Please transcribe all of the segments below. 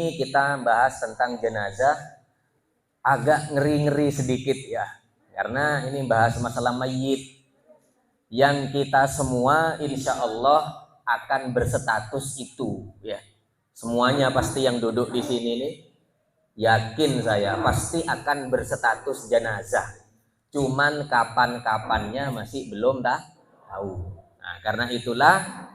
ini kita bahas tentang jenazah, agak ngeri-ngeri sedikit ya, karena ini bahas masalah mayit yang kita semua insya Allah akan berstatus itu ya. Semuanya pasti yang duduk di sini nih, yakin saya pasti akan berstatus jenazah. Cuman kapan-kapannya masih belum tahu. Nah, karena itulah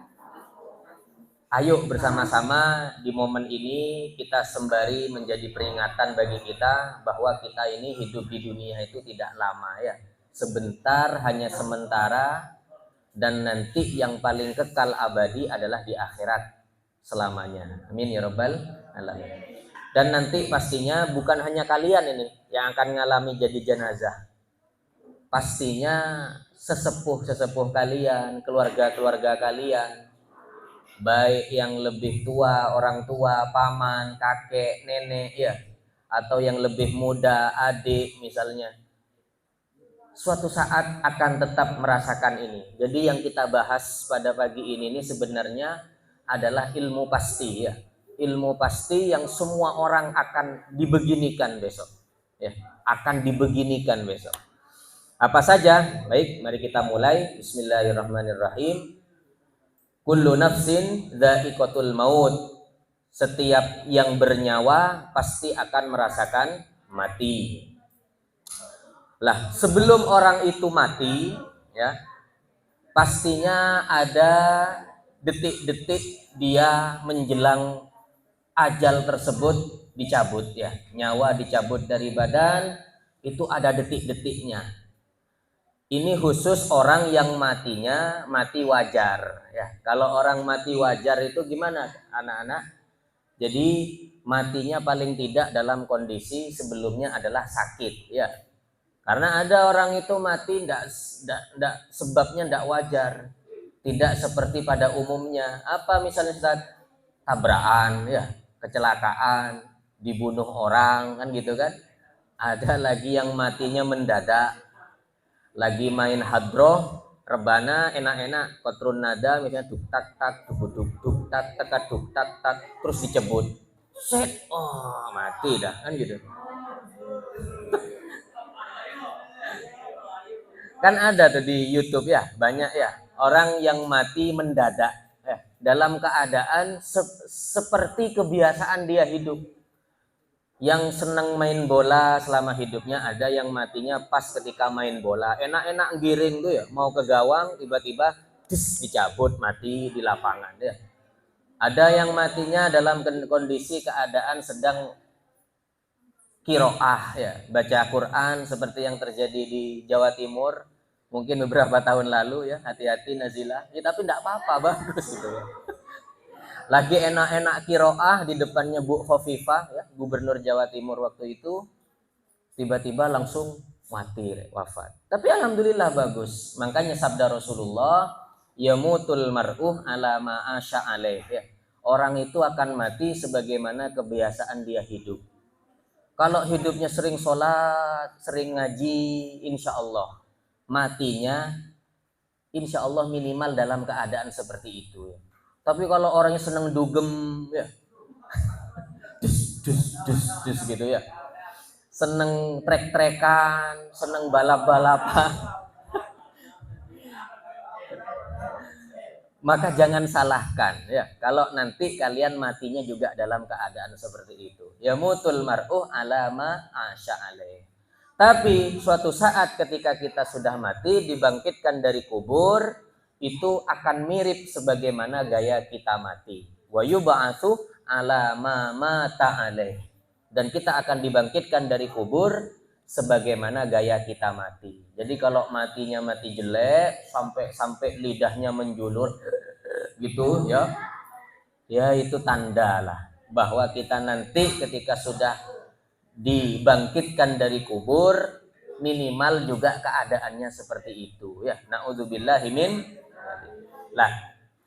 ayo bersama-sama di momen ini kita sembari menjadi peringatan bagi kita bahwa kita ini hidup di dunia itu tidak lama ya. Sebentar, hanya sementara, dan nanti yang paling kekal abadi adalah di akhirat selamanya. Amin ya rabbal alamin. Dan nanti pastinya bukan hanya kalian ini yang akan mengalami jadi jenazah. Pastinya sesepuh-sesepuh kalian, keluarga-keluarga kalian, baik yang lebih tua, orang tua, paman, kakek, nenek ya, atau yang lebih muda, adik misalnya, suatu saat akan tetap merasakan ini. Jadi yang kita bahas pada pagi ini sebenarnya adalah ilmu pasti ya, ilmu pasti yang semua orang akan dibeginikan besok ya, akan dibeginikan besok. Apa saja? Baik, mari kita mulai. Bismillahirrahmanirrahim. Kullu nafsin dha'iqatul maut. Setiap yang bernyawa pasti akan merasakan mati. Lah, sebelum orang itu mati, ya, pastinya ada detik-detik dia menjelang ajal tersebut dicabut ya. Nyawa dicabut dari badan, itu ada detik-detiknya. Ini khusus orang yang matinya mati wajar ya. Kalau orang mati wajar itu gimana anak-anak? Jadi matinya paling tidak dalam kondisi sebelumnya adalah sakit ya. Karena ada orang itu mati tidak sebabnya tidak wajar. Tidak seperti pada umumnya. Apa misalnya tabrakan ya, kecelakaan, dibunuh orang kan gitu kan. Ada lagi yang matinya mendadak. Lagi main hadroh, rebana enak-enak, kotrun nada misalnya duk tak tak duk tak tak duk tak tak terus dicebut. Set, oh mati dah kan gitu. Kan ada tuh di YouTube ya, banyak ya orang yang mati mendadak ya, dalam keadaan seperti kebiasaan dia hidup. Yang senang main bola selama hidupnya, ada yang matinya pas ketika main bola, enak-enak giring tuh ya, mau ke gawang tiba-tiba dicabut mati di lapangan ya. Ada yang matinya dalam kondisi keadaan sedang kiroah ya, baca Quran seperti yang terjadi di Jawa Timur mungkin beberapa tahun lalu ya, hati-hati Nazilah ya, tapi tidak apa-apa, bagus gitu ya. Lagi enak-enak kiroah di depannya Bu Khofifah ya, Gubernur Jawa Timur waktu itu, tiba-tiba langsung mati, wafat. Tapi alhamdulillah bagus. Makanya sabda Rasulullah, yamutul mar'uh ala ma asya alaih ya. Orang itu akan mati sebagaimana kebiasaan dia hidup. Kalau hidupnya sering sholat, sering ngaji, insya Allah matinya insya Allah minimal dalam keadaan seperti itu ya. Tapi kalau orangnya seneng dugem ya, dus gitu ya, seneng trek-trekan, seneng balap-balapan, maka jangan salahkan ya kalau nanti kalian matinya juga dalam keadaan seperti itu. Ya mutul mar'uh ala ma asya alaih. Tapi suatu saat ketika kita sudah mati, dibangkitkan dari kubur, itu akan mirip sebagaimana gaya kita mati. Wa yub'atsu ala ma mata alaih. Dan kita akan dibangkitkan dari kubur sebagaimana gaya kita mati. Jadi kalau matinya mati jelek sampai lidahnya menjulur gitu ya, ya itu tanda lah bahwa kita nanti ketika sudah dibangkitkan dari kubur minimal juga keadaannya seperti itu ya. Naudzubillahi min. Lah,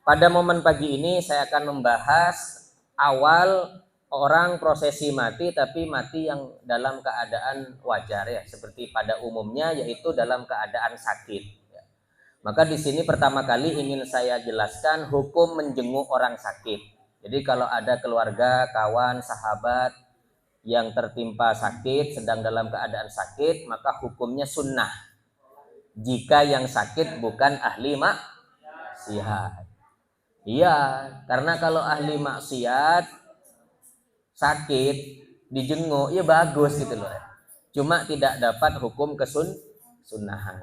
pada momen pagi ini saya akan membahas awal orang prosesi mati, tapi mati yang dalam keadaan wajar ya, seperti pada umumnya, yaitu dalam keadaan sakit ya. Maka di sini pertama kali ingin saya jelaskan hukum menjenguk orang sakit. Jadi kalau ada keluarga, kawan, sahabat yang tertimpa sakit, sedang dalam keadaan sakit, maka hukumnya sunnah. Jika yang sakit bukan ahli maksiat. Iya, karena kalau ahli maksiat sakit dijenguk, ya bagus gitu loh. Cuma tidak dapat hukum kesunnahan.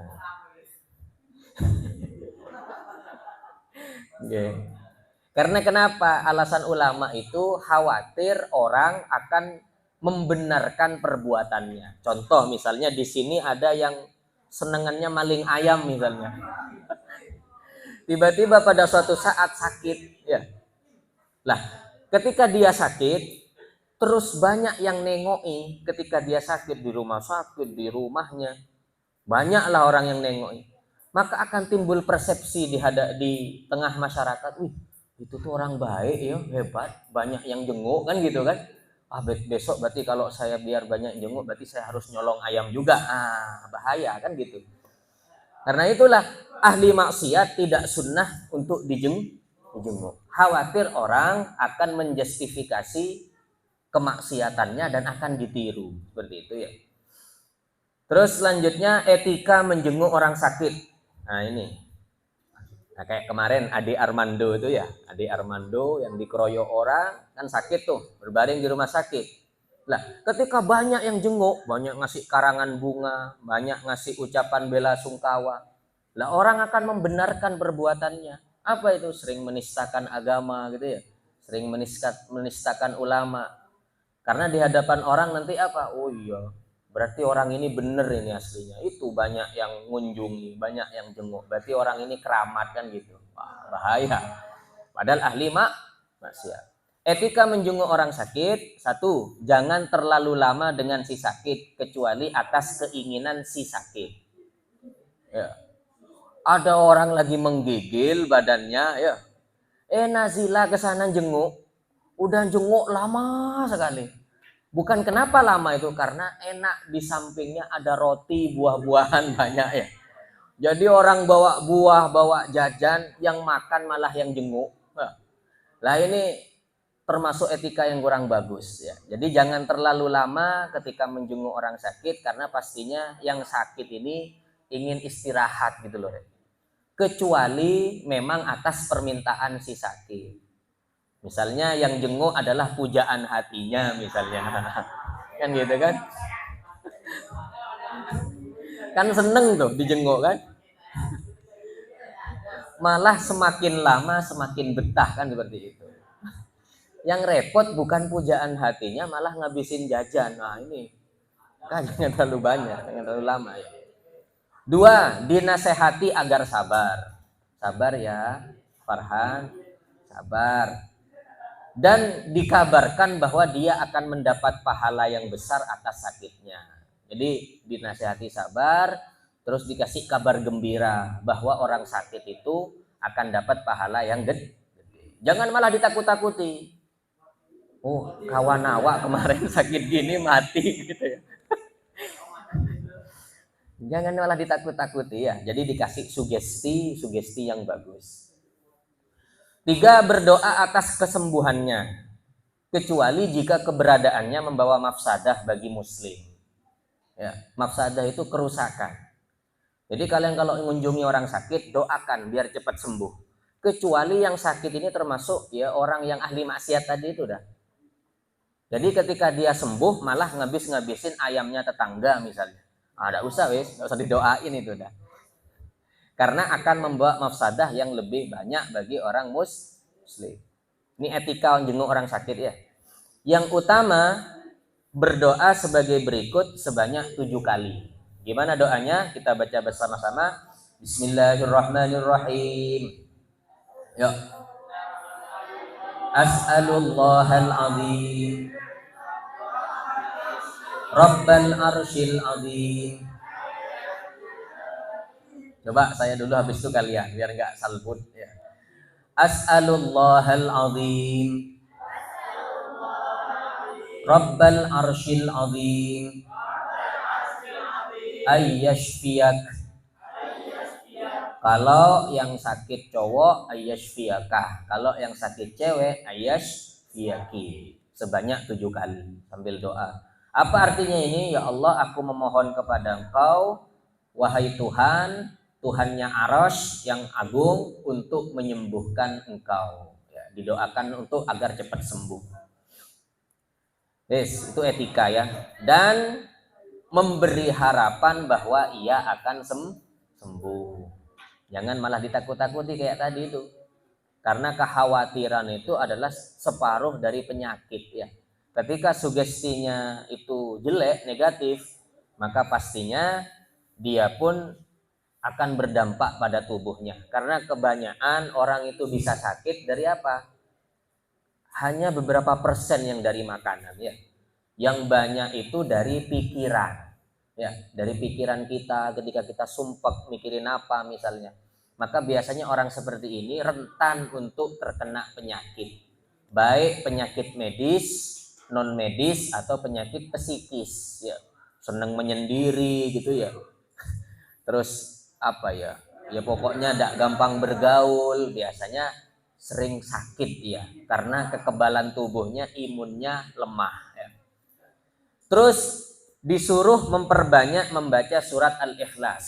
Okay. Karena kenapa? Alasan ulama itu khawatir orang akan membenarkan perbuatannya. Contoh misalnya di sini ada yang senengannya maling ayam misalnya. Tiba-tiba pada suatu saat sakit, ya. Lah, ketika dia sakit, terus banyak yang nengoki ketika dia sakit di rumah sakit, di rumahnya. Banyaklah orang yang nengoki. Maka akan timbul persepsi di tengah masyarakat, itu tuh orang baik ya, hebat, banyak yang jenguk kan gitu kan. Besok berarti kalau saya biar banyak jenguk berarti saya harus nyolong ayam juga. Bahaya kan gitu. Karena itulah ahli maksiat tidak sunnah untuk dijenguk. Khawatir orang akan menjustifikasi kemaksiatannya dan akan ditiru. Seperti itu ya. Terus selanjutnya etika menjenguk orang sakit. Nah ini. Nah, kayak kemarin Ade Armando itu ya. Ade Armando yang dikeroyok orang kan sakit tuh. Berbaring di rumah sakit. Lah ketika banyak yang jenguk. Banyak ngasih karangan bunga. Banyak ngasih ucapan bela sungkawa. Lah orang akan membenarkan perbuatannya. Apa itu? Sering menistakan agama gitu ya. Sering menistakan ulama. Karena di hadapan orang nanti apa? Oh iya, berarti orang ini bener ini aslinya. Itu banyak yang ngunjungi, banyak yang jenguk. Berarti orang ini keramat kan gitu. Wah, bahaya. Padahal ahli maksiat. Etika menjenguk orang sakit. Satu, jangan terlalu lama dengan si sakit kecuali atas keinginan si sakit. Ya. Ada orang lagi menggigil badannya, ya. Nazila ke sana jenguk. Udah jenguk lama sekali. Bukan kenapa lama itu, karena enak di sampingnya ada roti, buah-buahan banyak ya. Jadi orang bawa buah, bawa jajan, yang makan malah yang jenguk. Lah ini termasuk etika yang kurang bagus ya. Jadi jangan terlalu lama ketika menjenguk orang sakit, karena pastinya yang sakit ini ingin istirahat gitu loh. Kecuali memang atas permintaan si sakit. Misalnya yang jenguk adalah pujaan hatinya misalnya. Kan gitu kan? Kan seneng tuh dijenguk kan? Malah semakin lama semakin betah kan seperti itu. Yang repot bukan pujaan hatinya, malah ngabisin jajan. Nah ini kan jangan terlalu banyak, jangan terlalu lama ya. 2, dinasehati agar sabar. Sabar ya, Farhan, sabar. Dan dikabarkan bahwa dia akan mendapat pahala yang besar atas sakitnya. Jadi dinasihati sabar, terus dikasih kabar gembira bahwa orang sakit itu akan dapat pahala yang gede. Jangan malah ditakut-takuti. Oh, kawan awak kemarin sakit gini mati gitu ya. Jangan malah ditakut-takuti ya. Jadi dikasih sugesti yang bagus. 3, berdoa atas kesembuhannya, kecuali jika keberadaannya membawa mafsadah bagi muslim. Ya, mafsadah itu kerusakan. Jadi kalian kalau mengunjungi orang sakit, doakan biar cepat sembuh. Kecuali yang sakit ini termasuk ya orang yang ahli maksiat tadi itu dah. Jadi ketika dia sembuh malah ngabisin ayamnya tetangga misalnya. Ada usah wis, enggak usah didoain itu dah. Karena akan membawa mafsadah yang lebih banyak bagi orang muslim. Ini etika jenguk orang sakit ya. Yang utama berdoa sebagai berikut sebanyak 7 kali. Gimana doanya? Kita baca bersama-sama. Bismillahirrahmanirrahim. Ya. As'alullahal azim, Rabbal arsyil azim. Coba saya dulu habis itu kalian biar enggak salbut ya. As'alullahal azim, Rabbal arsyil azim, ayyashfiyak Kalau yang sakit cowok ayyashfiyakah, kalau yang sakit cewek ayyashfiyaki. Sebanyak 7 kali sambil doa. Apa artinya ini? Ya Allah, aku memohon kepada Engkau, wahai Tuhan, Tuhannya Arasy yang agung, untuk menyembuhkan Engkau. Ya, didoakan untuk agar cepat sembuh. Yes, itu etika ya. Dan memberi harapan bahwa ia akan sembuh. Jangan malah ditakut-takuti kayak tadi itu. Karena kekhawatiran itu adalah separuh dari penyakit ya. Ketika sugestinya itu jelek, negatif, maka pastinya dia pun akan berdampak pada tubuhnya. Karena kebanyakan orang itu bisa sakit dari apa? Hanya beberapa persen yang dari makanan ya. Yang banyak itu dari pikiran. Ya, dari pikiran kita ketika kita sumpek mikirin apa misalnya. Maka biasanya orang seperti ini rentan untuk terkena penyakit. Baik penyakit medis, non medis, atau penyakit psikis ya. Seneng menyendiri gitu ya. Terus apa ya? Ya pokoknya tidak gampang bergaul, biasanya sering sakit ya. Karena kekebalan tubuhnya, imunnya lemah ya. Terus disuruh memperbanyak membaca surat Al-Ikhlas.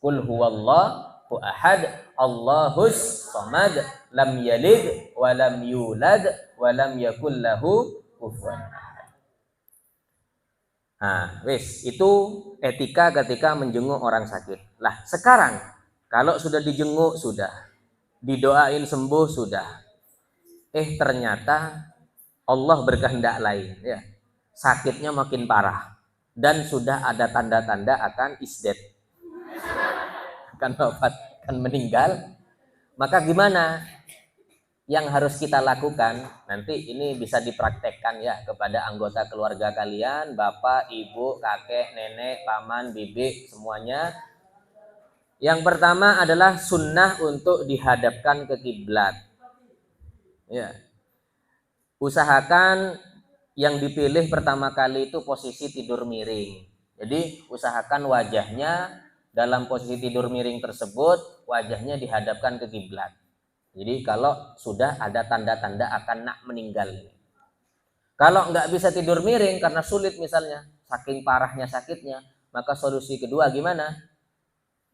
Qul huwallahu ahad, Allahus samad, lam yalid wa lam yulad wa lam yakul lahu kufuwan ahad. Nah, wis, itu etika ketika menjenguk orang sakit. Lah, sekarang kalau sudah dijenguk sudah, didoain sembuh sudah. Ternyata Allah berkehendak lain ya. Sakitnya makin parah dan sudah ada tanda-tanda akan isdet, akan wafat, akan meninggal. Maka gimana yang harus kita lakukan? Nanti ini bisa dipraktekkan ya kepada anggota keluarga kalian, bapak, ibu, kakek, nenek, paman, bibi, semuanya. Yang pertama adalah sunnah untuk dihadapkan ke kiblat ya. Usahakan yang dipilih pertama kali itu posisi tidur miring. Jadi usahakan wajahnya dalam posisi tidur miring tersebut, wajahnya dihadapkan ke kiblat. Jadi kalau sudah ada tanda-tanda akan nak meninggal. Kalau nggak bisa tidur miring karena sulit misalnya, saking parahnya sakitnya, maka solusi kedua gimana?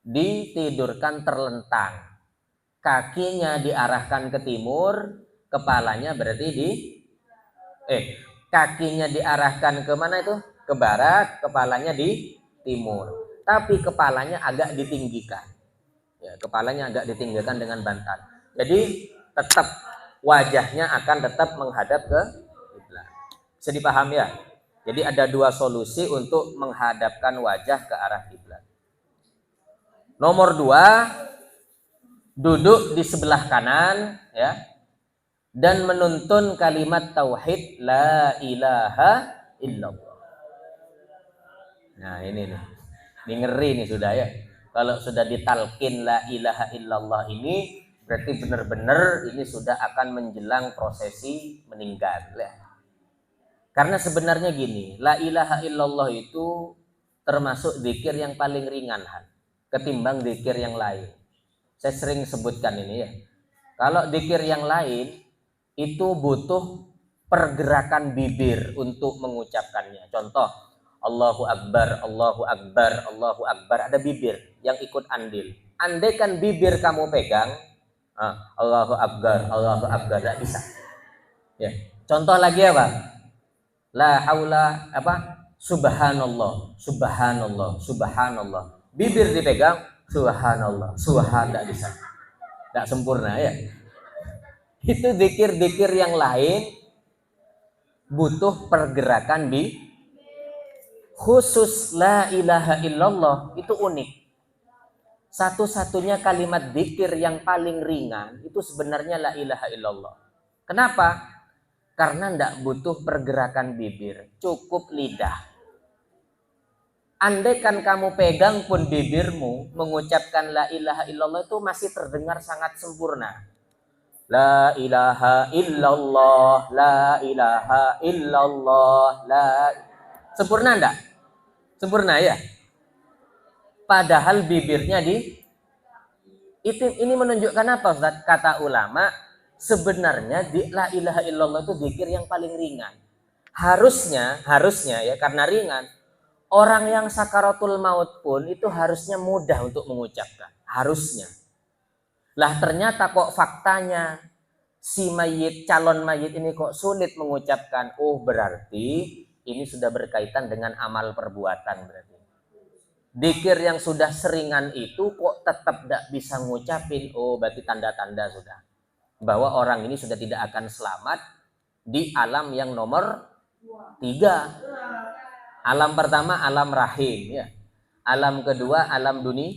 Ditidurkan terlentang. Kakinya diarahkan ke timur, kepalanya berarti kakinya diarahkan ke mana itu? Ke barat, kepalanya di timur. Tapi kepalanya agak ditinggikan. Ya, kepalanya agak ditinggikan dengan bantal. Jadi tetap wajahnya akan tetap menghadap ke kiblat. Bisa dipaham ya? Jadi ada dua solusi untuk menghadapkan wajah ke arah kiblat. Nomor 2, duduk di sebelah kanan ya. Dan menuntun kalimat tauhid la ilaha illallah. Nah ini nih, ini ngeri nih sudah ya. Kalau sudah ditalkin la ilaha illallah ini berarti benar-benar ini sudah akan menjelang prosesi meninggal ya. Karena sebenarnya gini, la ilaha illallah itu termasuk zikir yang paling ringan ketimbang zikir yang lain. Saya sering sebutkan ini ya. Kalau zikir yang lain itu butuh pergerakan bibir untuk mengucapkannya. Contoh, Allahu Akbar, Allahu Akbar, Allahu Akbar, ada bibir yang ikut andil. Andaikan bibir kamu pegang, Allahu Akbar, Allahu Akbar, tidak bisa. Ya. Contoh lagi apa? La haula apa? Subhanallah, Subhanallah, Subhanallah. Bibir dipegang, Subhanallah, Subhan, tidak bisa. Tidak sempurna ya. Itu zikir-zikir yang lain butuh pergerakan khusus la ilaha illallah itu unik. Satu-satunya kalimat zikir yang paling ringan itu sebenarnya la ilaha illallah. Kenapa? Karena tidak butuh pergerakan bibir, cukup lidah. Andaikan kamu pegang pun bibirmu mengucapkan la ilaha illallah itu masih terdengar sangat sempurna. La ilaha illallah, la ilaha illallah, sempurna enggak? Sempurna ya? Padahal bibirnya Ini menunjukkan apa Ustaz? Kata ulama, sebenarnya la ilaha illallah itu zikir yang paling ringan. Harusnya ya, karena ringan, orang yang sakaratul maut pun itu harusnya mudah untuk mengucapkan. Harusnya. Lah ternyata kok faktanya si calon mayit ini kok sulit mengucapkan. Oh, berarti ini sudah berkaitan dengan amal perbuatan berarti. Dikir yang sudah seringan itu kok tetap tidak bisa ngucapin. Oh, berarti tanda-tanda sudah bahwa orang ini sudah tidak akan selamat di alam yang nomor 3. Alam pertama alam rahim ya. Alam kedua alam dunia.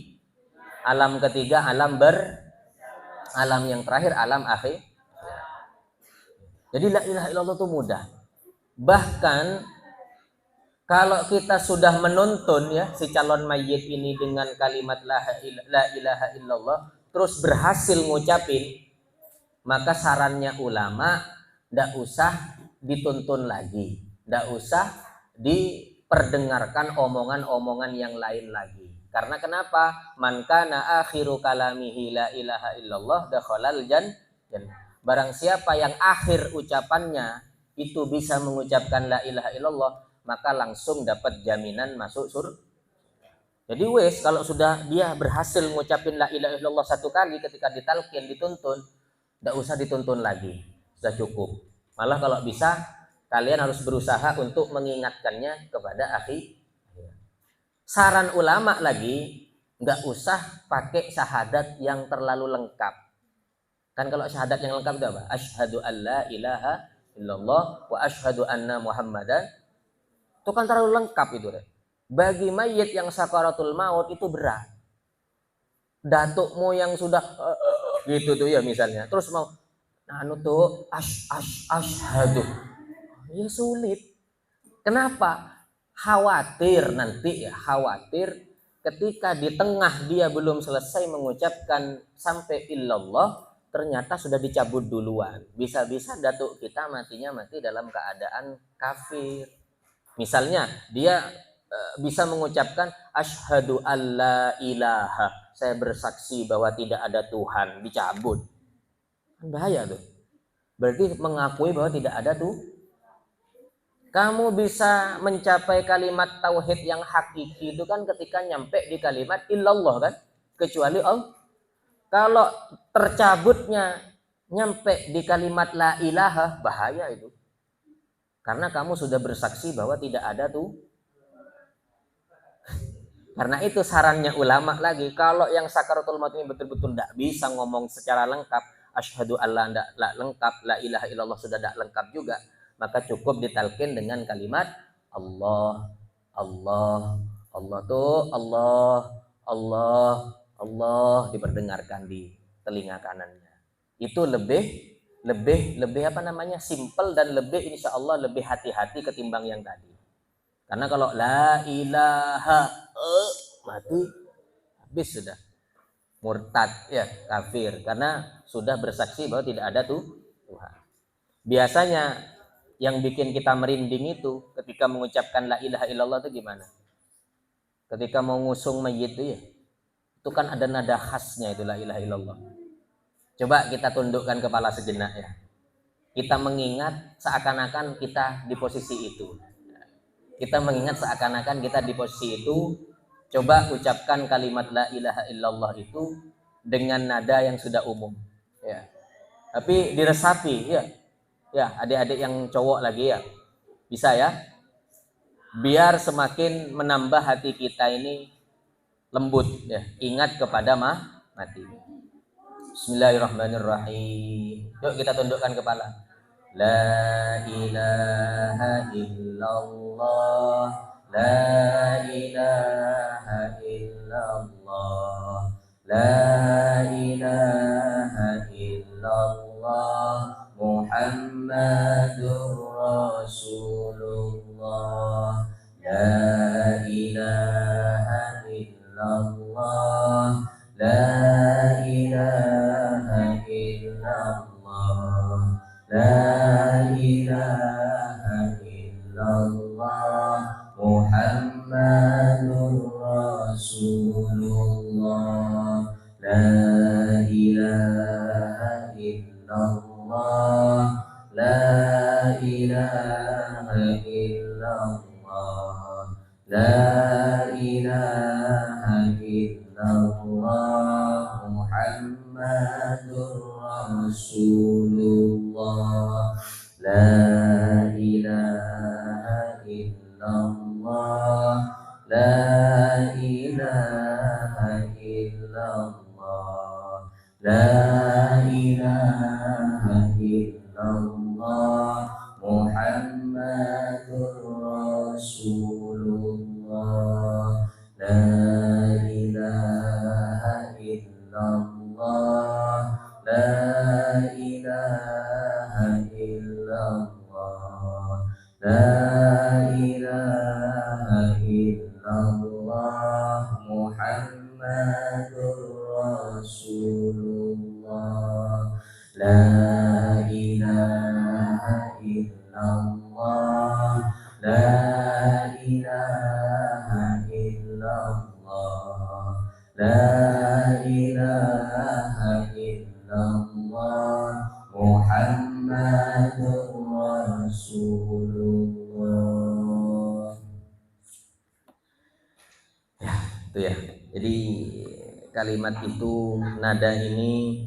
Alam ketiga alam alam yang terakhir alam akhir. Jadi la ilaha illallah itu mudah. Bahkan kalau kita sudah menuntun ya si calon mayit ini dengan kalimat la ilaha illallah terus berhasil ngucapin, maka sarannya ulama tidak usah dituntun lagi, tidak usah diperdengarkan omongan-omongan yang lain lagi. Karena kenapa? Man kana akhiru kalamihi la ilaha illallah dakhalal jannah. Barang siapa yang akhir ucapannya itu bisa mengucapkan la ilaha illallah, maka langsung dapat jaminan masuk surga. Jadi wes kalau sudah dia berhasil mengucapin la ilaha illallah satu kali ketika ditalqin dituntun, tidak usah dituntun lagi, sudah cukup. Malah kalau bisa kalian harus berusaha untuk mengingatkannya kepada akhi. Saran ulama lagi, nggak usah pakai syahadat yang terlalu lengkap. Kan kalau syahadat yang lengkap itu apa? Asyhadu an la ilaha illallah wa asyhadu anna muhammadan. Itu kan terlalu lengkap itu deh. Bagi mayit yang sakaratul maut itu berat. Datukmu yang sudah gitu tuh ya misalnya. Terus mau tuh asyhadu. Ya sulit. Kenapa? Khawatir nanti ya, khawatir ketika di tengah dia belum selesai mengucapkan sampai illallah, ternyata sudah dicabut duluan. Bisa-bisa datuk kita matinya mati dalam keadaan kafir. Misalnya dia bisa mengucapkan asyhadu alla ilaha, saya bersaksi bahwa tidak ada Tuhan, dicabut. Bahaya tuh. Berarti mengakui bahwa tidak ada tuh. Kamu bisa mencapai kalimat tauhid yang hakiki itu kan ketika nyampe di kalimat illallah kan? Kecuali Allah. Kalau tercabutnya nyampe di kalimat la ilaha, bahaya itu. Karena kamu sudah bersaksi bahwa tidak ada tuh. Karena itu sarannya ulama lagi, kalau yang sakaratul maut ini betul-betul tidak bisa ngomong secara lengkap, asyhadu alla tidak lengkap, la ilaha illallah sudah tidak lengkap juga, maka cukup ditalqin dengan kalimat Allah, Allah, Allah tuh Allah, Allah, Allah diperdengarkan di telinga kanannya. Itu lebih apa namanya? Simple dan lebih insya Allah lebih hati-hati ketimbang yang tadi. Karena kalau la ilaha mati habis sudah. Murtad ya, kafir karena sudah bersaksi bahwa tidak ada tuh Tuhan. Biasanya yang bikin kita merinding itu ketika mengucapkan la ilaha illallah itu gimana? Ketika mau ngusung mayit itu ya. Itu kan ada nada khasnya itu la ilaha illallah. Coba kita tundukkan kepala sejenak ya. Kita mengingat seakan-akan kita di posisi itu. Kita mengingat seakan-akan kita di posisi itu. Coba ucapkan kalimat la ilaha illallah itu dengan nada yang sudah umum. Ya. Tapi diresapi ya. Ya, adik-adik yang cowok lagi ya. Bisa ya. Biar semakin menambah hati kita ini lembut ya. Ingat kepada mati. Bismillahirrahmanirrahim. Yuk kita tundukkan kepala. La ilaha illallah, la ilaha illallah, la ilaha illallah, Muhammadur Rasulullah, la ilaha illallah, la ilaha illallah, la ilaha illallah, Muhammadur Rasulullah, la illallah, la ilaha illallah, la ilaha illallah, Muhammadur Rasulullah, la ilaha illallah, la ilaha illallah, la ilaha illallah, Muhammadur Rasulullah, la ilaha illallah, la ilaha illallah, la ilaha illallah, Muhammadur Rasulullah, la ilaha illallah, la ilaha illallah, la ilaha illallah, Muhammadur Rasulullah. Ya, itu ya. Jadi kalimat itu, nada ini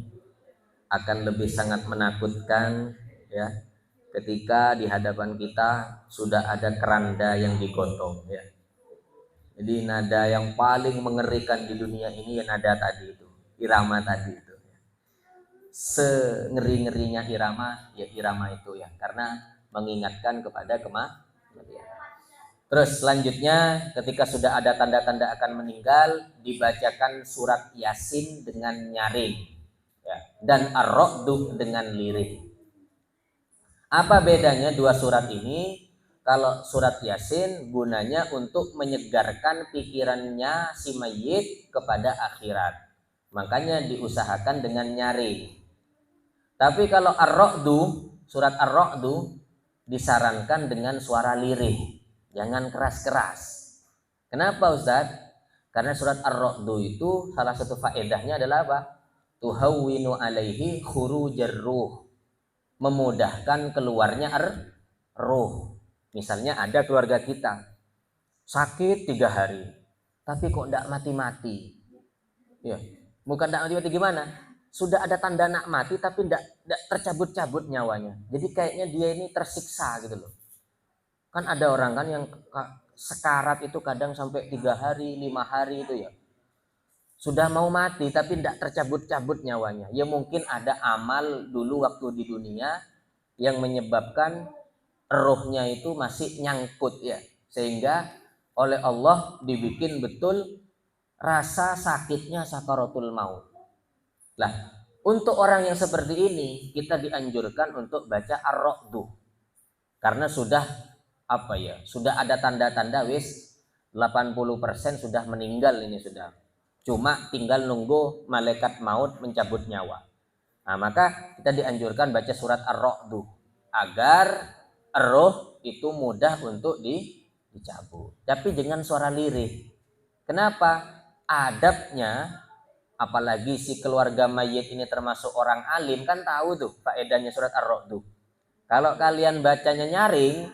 akan lebih sangat menakutkan ya ketika di hadapan kita sudah ada keranda yang digotong ya. Jadi nada yang paling mengerikan di dunia ini ya nada tadi itu, irama tadi itu. Sengeri-ngerinya irama ya irama itu ya, karena mengingatkan kepada kematian. Terus selanjutnya ketika sudah ada tanda-tanda akan meninggal, dibacakan surat Yasin dengan nyaring ya, dan ar-ra'du dengan lirih. Apa bedanya dua surat ini? Kalau surat Yasin gunanya untuk menyegarkan pikirannya si mayit kepada akhirat, makanya diusahakan dengan nyaring. Tapi kalau ar-ra'du, surat ar-ra'du disarankan dengan suara lirih, jangan keras-keras. Kenapa Ustaz? Karena surat ar-ra'du itu salah satu faedahnya adalah apa? Tuhawwinu alaihi khurujar ruh, memudahkan keluarnya ruh. Misalnya ada keluarga kita sakit 3 hari, tapi kok tidak mati-mati ya, bukan tidak mati-mati gimana, sudah ada tanda nak mati tapi tidak tercabut-cabut nyawanya. Jadi kayaknya dia ini tersiksa gitu loh. Kan ada orang kan yang sekarat itu kadang sampai 3 hari 5 hari itu ya, sudah mau mati tapi tidak tercabut-cabut nyawanya. Ya mungkin ada amal dulu waktu di dunia yang menyebabkan rohnya itu masih nyangkut ya, sehingga oleh Allah dibikin betul rasa sakitnya sakaratul maut. Lah, untuk orang yang seperti ini kita dianjurkan untuk baca ar-ra'du, karena sudah apa ya, sudah ada tanda-tanda wis 80% sudah meninggal ini, sudah cuma tinggal nunggu malaikat maut mencabut nyawa. Nah, maka kita dianjurkan baca surat ar-ra'du agar roh itu mudah untuk dicabut, tapi dengan suara lirih. Kenapa? Adabnya, apalagi si keluarga mayit ini termasuk orang alim, kan tahu tuh faedahnya surat ar-ra'du. Kalau kalian bacanya nyaring,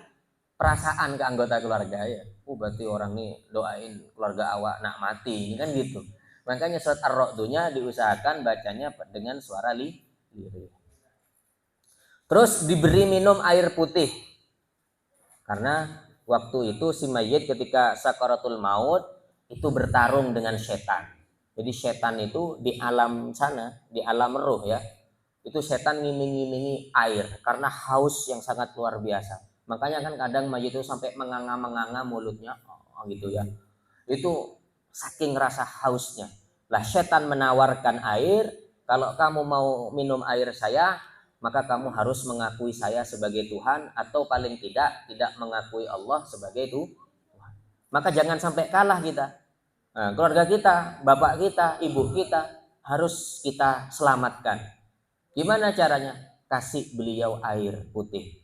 perasaan ke anggota keluarga ya, berarti orang ini doain keluarga awak nak mati, ini kan gitu. Makanya surat ar-ra'dunya diusahakan bacanya dengan suara lirih. Terus diberi minum air putih, karena waktu itu si mayit ketika sakaratul maut itu bertarung dengan setan. Jadi setan itu di alam sana, di alam roh ya, itu setan ngiming-ngimingi air karena haus yang sangat luar biasa. Makanya kan kadang mayit itu sampai menganga-menganga mulutnya gitu ya. Itu saking rasa hausnya. Lah setan menawarkan air, kalau kamu mau minum air saya, maka kamu harus mengakui saya sebagai Tuhan, atau paling tidak mengakui Allah sebagai Tuhan. Maka jangan sampai kalah kita. Nah, keluarga kita, bapak kita, ibu kita harus kita selamatkan. Gimana caranya? Kasih beliau air putih.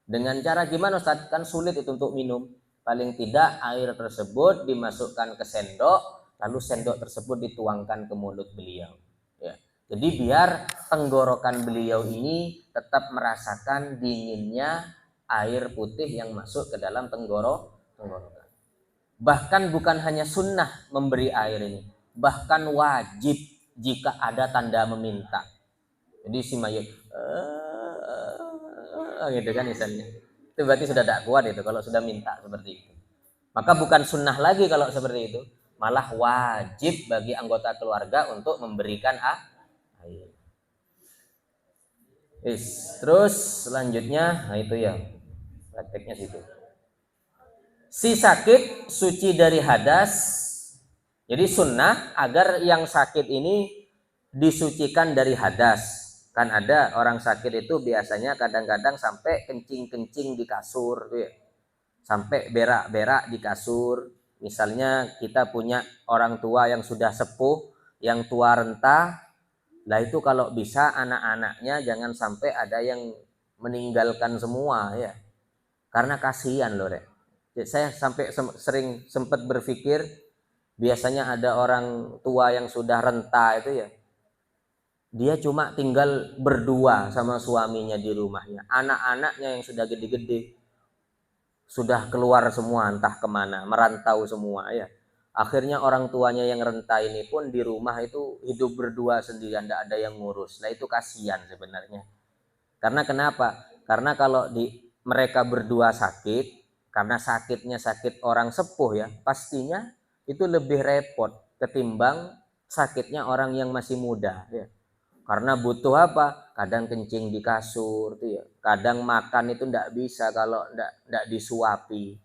Dengan cara gimana Ustaz? Kan sulit itu untuk minum. Paling tidak air tersebut dimasukkan ke sendok, lalu sendok tersebut dituangkan ke mulut beliau. Ya. Jadi biar tenggorokan beliau ini tetap merasakan dinginnya air putih yang masuk ke dalam tenggorokan. Bahkan bukan hanya sunnah memberi air ini, bahkan wajib jika ada tanda meminta. Jadi si mayit gitu kan misalnya. Itu berarti sudah tidak kuat itu kalau sudah minta seperti itu. Maka bukan sunnah lagi kalau seperti itu, malah wajib bagi anggota keluarga untuk memberikan air. Terus selanjutnya, nah itu ya prakteknya situ. Si sakit suci dari hadas. Jadi sunnah agar yang sakit ini disucikan dari hadas. Kan ada orang sakit itu biasanya kadang-kadang sampai kencing-kencing di kasur tuh ya. Sampai berak-berak di kasur. Misalnya kita punya orang tua yang sudah sepuh, yang tua renta, lah itu kalau bisa anak-anaknya jangan sampai ada yang meninggalkan semua ya. Karena kasihan loh, Rek. Saya sampai sering sempat berpikir, biasanya ada orang tua yang sudah renta itu ya, dia cuma tinggal berdua sama suaminya di rumahnya. Anak-anaknya yang sudah gede-gede sudah keluar semua entah kemana, merantau semua ya. Akhirnya orang tuanya yang renta ini pun di rumah itu hidup berdua sendirian, tidak ada yang ngurus. Nah itu kasihan sebenarnya. Karena kenapa? Karena kalau mereka berdua sakit, karena sakitnya sakit orang sepuh ya, pastinya itu lebih repot ketimbang sakitnya orang yang masih muda ya. Karena butuh apa? Kadang kencing di kasur tuh ya. Kadang makan itu tidak bisa kalau tidak disuapi.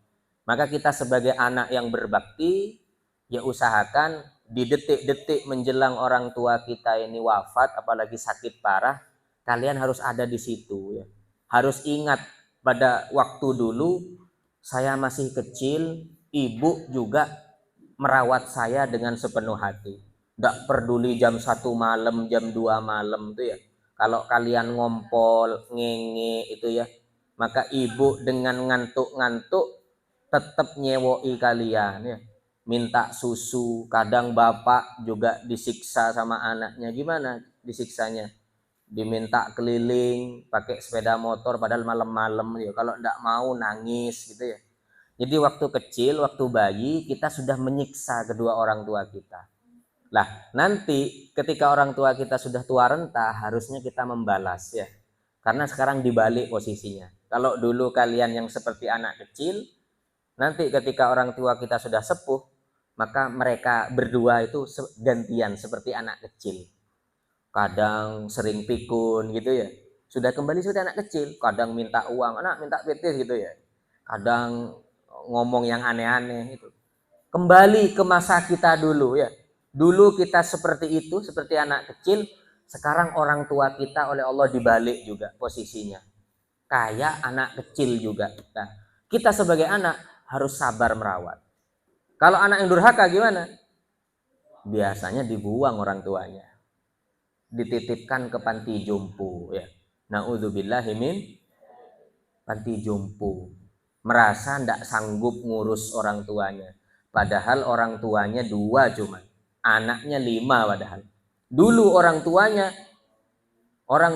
Maka kita sebagai anak yang berbakti ya usahakan di detik-detik menjelang orang tua kita ini wafat, apalagi sakit parah, kalian harus ada di situ ya. Harus ingat pada waktu dulu saya masih kecil, ibu juga merawat saya dengan sepenuh hati. Tidak peduli jam 1 malam, jam 2 malam itu ya. Kalau kalian ngompol, ngenge itu ya, maka ibu dengan ngantuk-ngantuk tetap nyewoi kalian ya. Minta susu, kadang bapak juga disiksa sama anaknya. Gimana disiksanya? Diminta keliling pakai sepeda motor padahal malam-malam ya. Kalau tidak mau nangis gitu ya. Jadi waktu kecil, waktu bayi kita sudah menyiksa kedua orang tua kita. Lah nanti ketika orang tua kita sudah tua renta harusnya kita membalas ya. Karena sekarang dibalik posisinya. Kalau dulu kalian yang seperti anak kecil, nanti ketika orang tua kita sudah sepuh, maka mereka berdua itu gantian seperti anak kecil. Kadang sering pikun gitu ya. Sudah kembali seperti anak kecil, kadang minta uang, anak minta petis gitu ya. Kadang ngomong yang aneh-aneh itu. Kembali ke masa kita dulu ya. Dulu kita seperti itu, seperti anak kecil. Sekarang orang tua kita oleh Allah dibalik juga posisinya. Kayak anak kecil juga. Nah, kita sebagai anak harus sabar merawat. Kalau anak yang durhaka gimana? Biasanya dibuang orang tuanya. Dititipkan ke panti jompo ya. Na'udzubillahi min panti jompo. Merasa tidak sanggup ngurus orang tuanya. Padahal orang tuanya 2 cuma. Anaknya 5 padahal. Dulu orang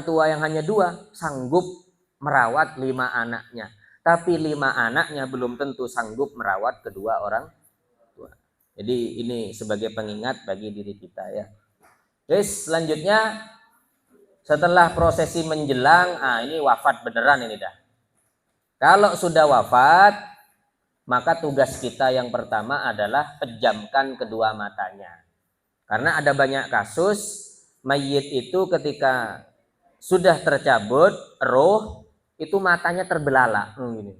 tua yang hanya 2 sanggup merawat 5 anaknya. Tapi 5 anaknya belum tentu sanggup merawat kedua orang tua. Jadi ini sebagai pengingat bagi diri kita ya. Terus selanjutnya setelah prosesi menjelang, ini wafat beneran ini dah. Kalau sudah wafat, maka tugas kita yang pertama adalah pejamkan kedua matanya. Karena ada banyak kasus mayit itu ketika sudah tercabut roh itu matanya terbelalak gini.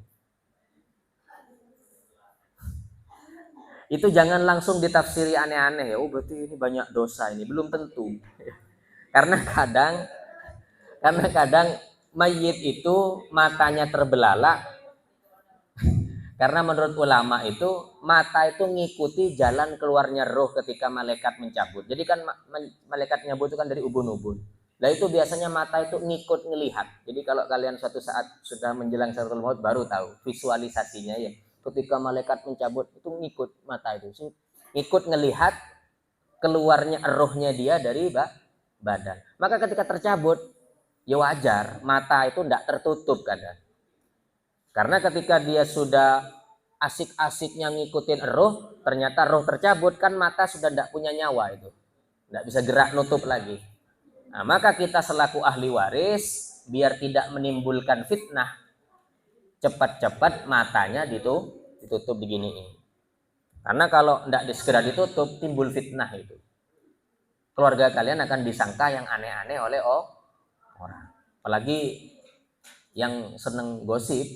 Itu jangan langsung ditafsiri aneh-aneh ya. Oh berarti ini banyak dosa ini. Belum tentu. Karena kadang mayit itu matanya terbelalak. Karena menurut ulama itu mata itu ngikuti jalan keluarnya roh ketika malaikat mencabut. Jadi kan malaikat nyabut itu kan dari ubun-ubun. Nah itu biasanya mata itu ngikut ngelihat. Jadi kalau kalian suatu saat sudah menjelang sakratul maut baru tahu visualisasinya ya. Ketika malaikat mencabut itu ngikut mata itu, ngikut ngelihat keluarnya rohnya dia dari badan. Maka ketika tercabut, ya wajar, mata itu tidak tertutup kadang. Karena ketika dia sudah asik-asiknya ngikutin roh, ternyata roh tercabut, kan mata sudah tidak punya nyawa itu. Tidak bisa gerak nutup lagi. Nah, maka kita selaku ahli waris, biar tidak menimbulkan fitnah, cepat-cepat matanya ditutup begini. Karena kalau tidak segera ditutup, timbul fitnah itu. Keluarga kalian akan disangka yang aneh-aneh oleh orang. Apalagi yang seneng gosip,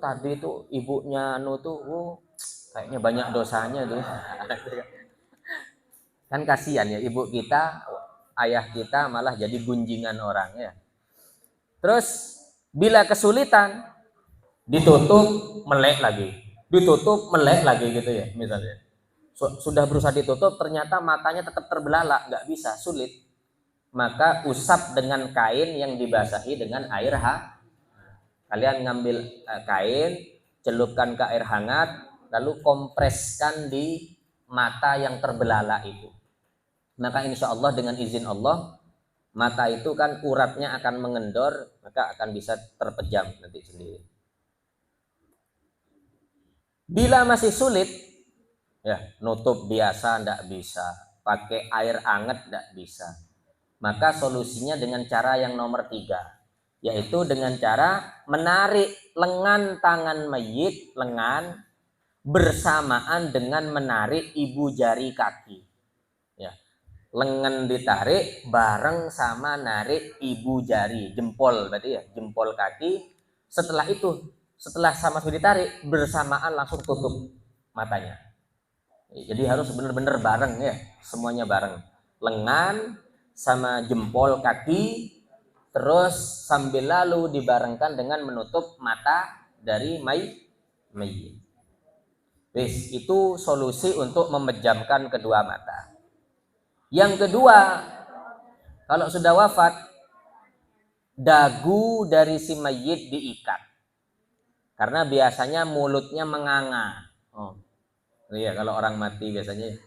tadi itu ibunya kayaknya banyak dosanya tuh. Kan kasihan ya, ibu kita, ayah kita malah jadi gunjingan orang ya. Terus bila kesulitan, ditutup melek lagi, ditutup melek lagi gitu ya misalnya. Sudah berusaha ditutup, ternyata matanya tetap terbelalak, nggak bisa, sulit. Maka usap dengan kain yang dibasahi dengan air Kalian ngambil kain, celupkan ke air hangat, lalu kompreskan di mata yang terbelalak itu. Maka insya Allah dengan izin Allah, mata itu kan uratnya akan mengendor, maka akan bisa terpejam nanti sendiri. Bila masih sulit, ya nutup biasa tidak bisa, pakai air hangat tidak bisa. Maka solusinya dengan cara yang nomor 3, yaitu dengan cara menarik lengan tangan mayit, lengan bersamaan dengan menarik ibu jari kaki. Ya, lengan ditarik bareng sama narik ibu jari, jempol berarti ya, jempol kaki. Setelah itu, setelah sama-sama ditarik, bersamaan langsung tutup matanya. Jadi harus benar-benar bareng ya, semuanya bareng. Lengan sama jempol kaki, terus sambil lalu dibarengkan dengan menutup mata dari mayit. Itu solusi untuk memejamkan kedua mata. Yang kedua, kalau sudah wafat, dagu dari si mayit diikat. Karena biasanya mulutnya menganga. Iya, kalau orang mati biasanya.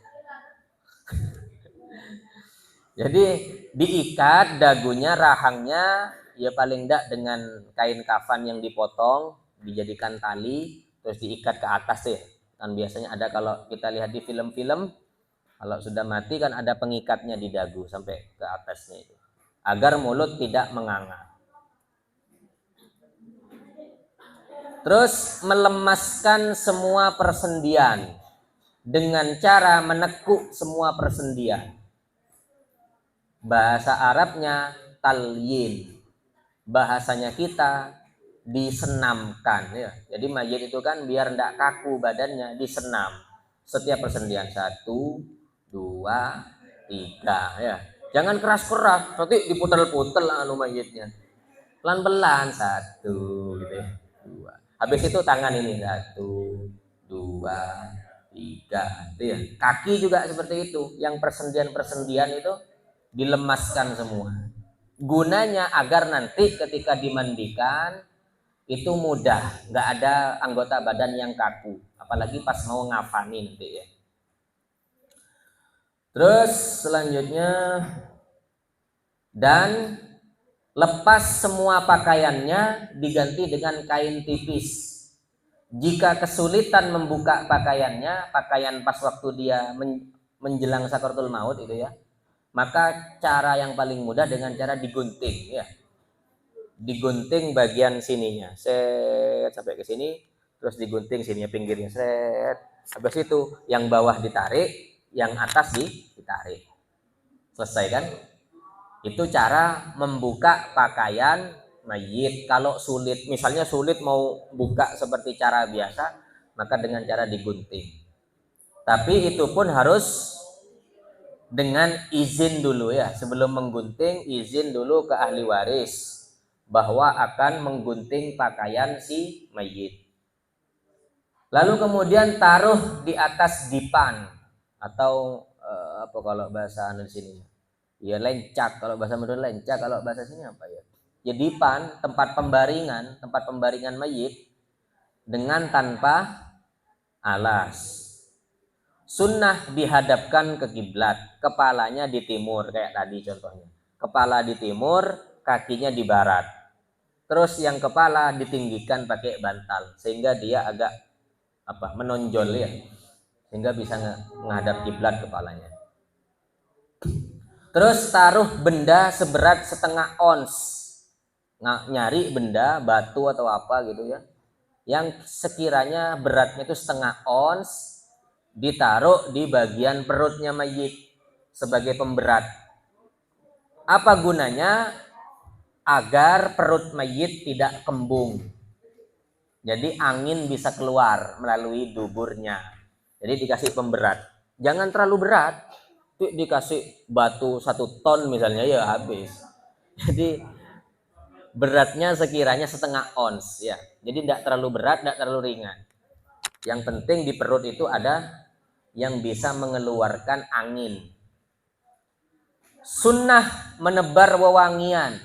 Jadi diikat dagunya, rahangnya, ya paling enggak dengan kain kafan yang dipotong, dijadikan tali, terus diikat ke atas ya. Kan biasanya ada kalau kita lihat di film-film, kalau sudah mati kan ada pengikatnya di dagu sampai ke atasnya itu, agar mulut tidak menganga. Terus melemaskan semua persendian dengan cara menekuk semua persendian. Bahasa Arabnya talyin, bahasanya kita disenamkan ya. Jadi mayit itu kan biar tidak kaku badannya, disenam. Setiap persendian 1, 2, 3 ya. Jangan keras-keras, nanti diputel-putel mayitnya. Pelan-pelan, 1 gitu ya, 2. Habis itu tangan ini 1, 2, 3 itu ya. Kaki juga seperti itu. Yang persendian-persendian itu dilemaskan semua. Gunanya agar nanti ketika dimandikan itu mudah, nggak ada anggota badan yang kaku, apalagi pas mau ngafani nanti ya. Terus selanjutnya, dan lepas semua pakaiannya, diganti dengan kain tipis. Jika kesulitan membuka pakaiannya, pakaian pas waktu dia menjelang sakaratul maut itu ya, maka cara yang paling mudah dengan cara digunting ya. Digunting bagian sininya, set sampai ke sini, terus digunting sininya pinggirnya, set. Habis itu yang bawah ditarik, yang atas ditarik. Selesai kan? Itu cara membuka pakaian mayit. Kalau sulit, misalnya sulit mau buka seperti cara biasa, maka dengan cara digunting. Tapi itu pun harus dengan izin dulu ya. Sebelum menggunting, izin dulu ke ahli waris bahwa akan menggunting pakaian si mayit. Lalu kemudian taruh di atas dipan atau apa kalau bahasa di sini? Ya lencak, kalau bahasa Madura lencak, kalau bahasa sini apa ya? Ya dipan, tempat pembaringan mayit dengan tanpa alas. Sunnah dihadapkan ke kiblat, kepalanya di timur kayak tadi contohnya. kepala di timur, kakinya di barat. Terus yang kepala ditinggikan pakai bantal sehingga dia agak menonjol ya. Sehingga bisa menghadap kiblat kepalanya. Terus taruh benda seberat setengah ons. Nyari benda, batu atau apa gitu ya. Yang sekiranya beratnya itu setengah ons, ditaruh di bagian perutnya mayit sebagai pemberat. Apa gunanya? Agar perut mayit tidak kembung. Jadi angin bisa keluar melalui duburnya. Jadi dikasih pemberat. Jangan terlalu berat. Itu dikasih batu 1 ton misalnya ya habis. Jadi beratnya sekiranya setengah ons ya. Jadi tidak terlalu berat, tidak terlalu ringan. Yang penting di perut itu ada yang bisa mengeluarkan angin. Sunnah menebar wewangian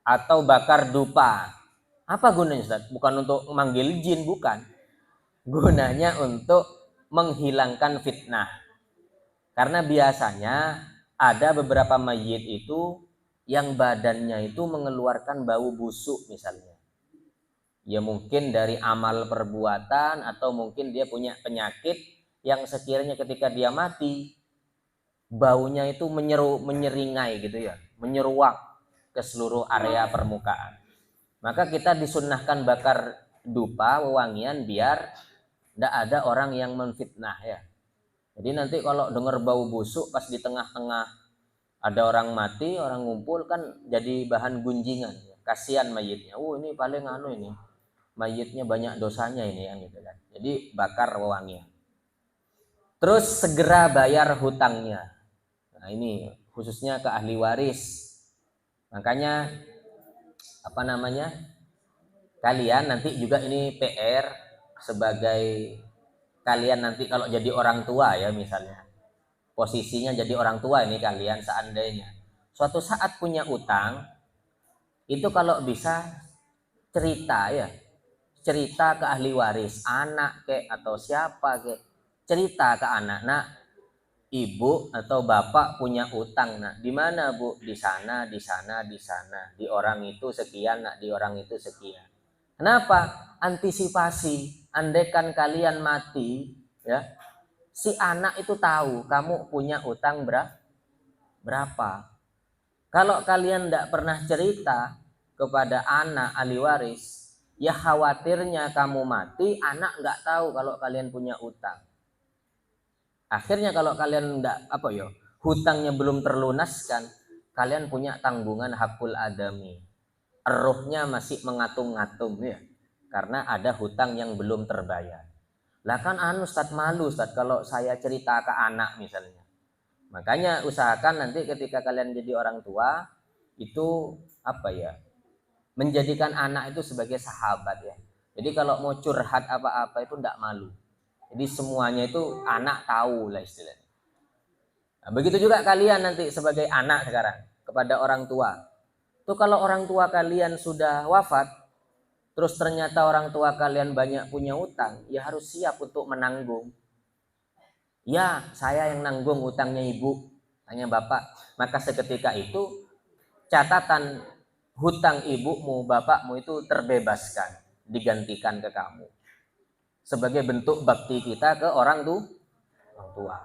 atau bakar dupa. Apa gunanya Ustaz? Bukan untuk memanggil jin, bukan. Gunanya untuk menghilangkan fitnah. Karena biasanya ada beberapa mayit itu yang badannya itu mengeluarkan bau busuk misalnya. Ya mungkin dari amal perbuatan atau mungkin dia punya penyakit yang sekiranya ketika dia mati baunya itu menyeringai gitu ya, menyeruak ke seluruh area permukaan. Maka kita disunnahkan bakar dupa, wewangian biar tidak ada orang yang menfitnah ya. Jadi nanti kalau dengar bau busuk pas di tengah-tengah ada orang mati, orang ngumpul kan jadi bahan gunjingan. Kasihan mayitnya. Ini paling ini. Mayitnya banyak dosanya ini yang gitu kan. Jadi bakar wewangian. Terus segera bayar hutangnya. Nah, ini khususnya ke ahli waris. Makanya kalian nanti juga ini PR sebagai kalian nanti kalau jadi orang tua ya misalnya. Posisinya jadi orang tua ini kalian seandainya suatu saat punya utang itu kalau bisa cerita ke ahli waris, anak atau siapa cerita ke anak, nak ibu atau bapak punya utang, nak di mana bu? Di sana, di sana, di sana, di orang itu sekian, nak di orang itu sekian. Kenapa? Antisipasi. Andaikan kalian mati ya, si anak itu tahu kamu punya utang berapa. Kalau kalian tidak pernah cerita kepada anak ahli waris, ya khawatirnya kamu mati, anak nggak tahu kalau kalian punya utang. Akhirnya kalau kalian hutangnya belum terlunaskan, kalian punya tanggungan hakul adami. Ruhnya masih mengatung-ngatung ya, karena ada hutang yang belum terbayar. Lah kan Ustaz malu Ustaz kalau saya cerita ke anak misalnya. Makanya usahakan nanti ketika kalian jadi orang tua itu menjadikan anak itu sebagai sahabat ya. Jadi kalau mau curhat apa-apa itu tidak malu. Jadi semuanya itu anak tahu lah istilahnya. Nah, begitu juga kalian nanti sebagai anak sekarang kepada orang tua. Itu kalau orang tua kalian sudah wafat, terus ternyata orang tua kalian banyak punya utang, ya harus siap untuk menanggung. Ya, saya yang nanggung utangnya ibu, hanya bapak. Maka seketika itu catatan hutang ibumu, bapakmu itu terbebaskan, digantikan ke kamu. Sebagai bentuk bakti kita ke orang tua.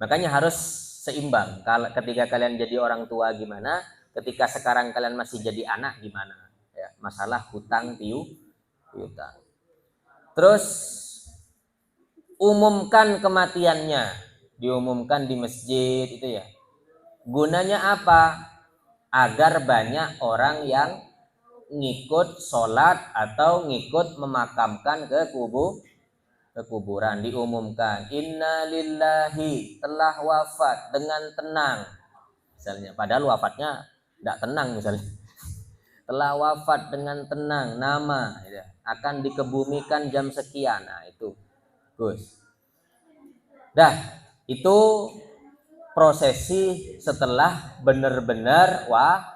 Makanya harus seimbang. Kalau ketika kalian jadi orang tua gimana, ketika sekarang kalian masih jadi anak gimana? Ya, masalah hutang piutang. Terus umumkan kematiannya, diumumkan di masjid itu ya. Gunanya apa? Agar banyak orang yang ngikut sholat atau ngikut memakamkan ke kuburan. Diumumkan inna lillahi telah wafat dengan tenang misalnya, padahal wafatnya tidak tenang misalnya. Telah wafat dengan tenang, nama akan dikebumikan jam sekian. Nah itu Gus. Itu prosesi setelah benar-benar wafat.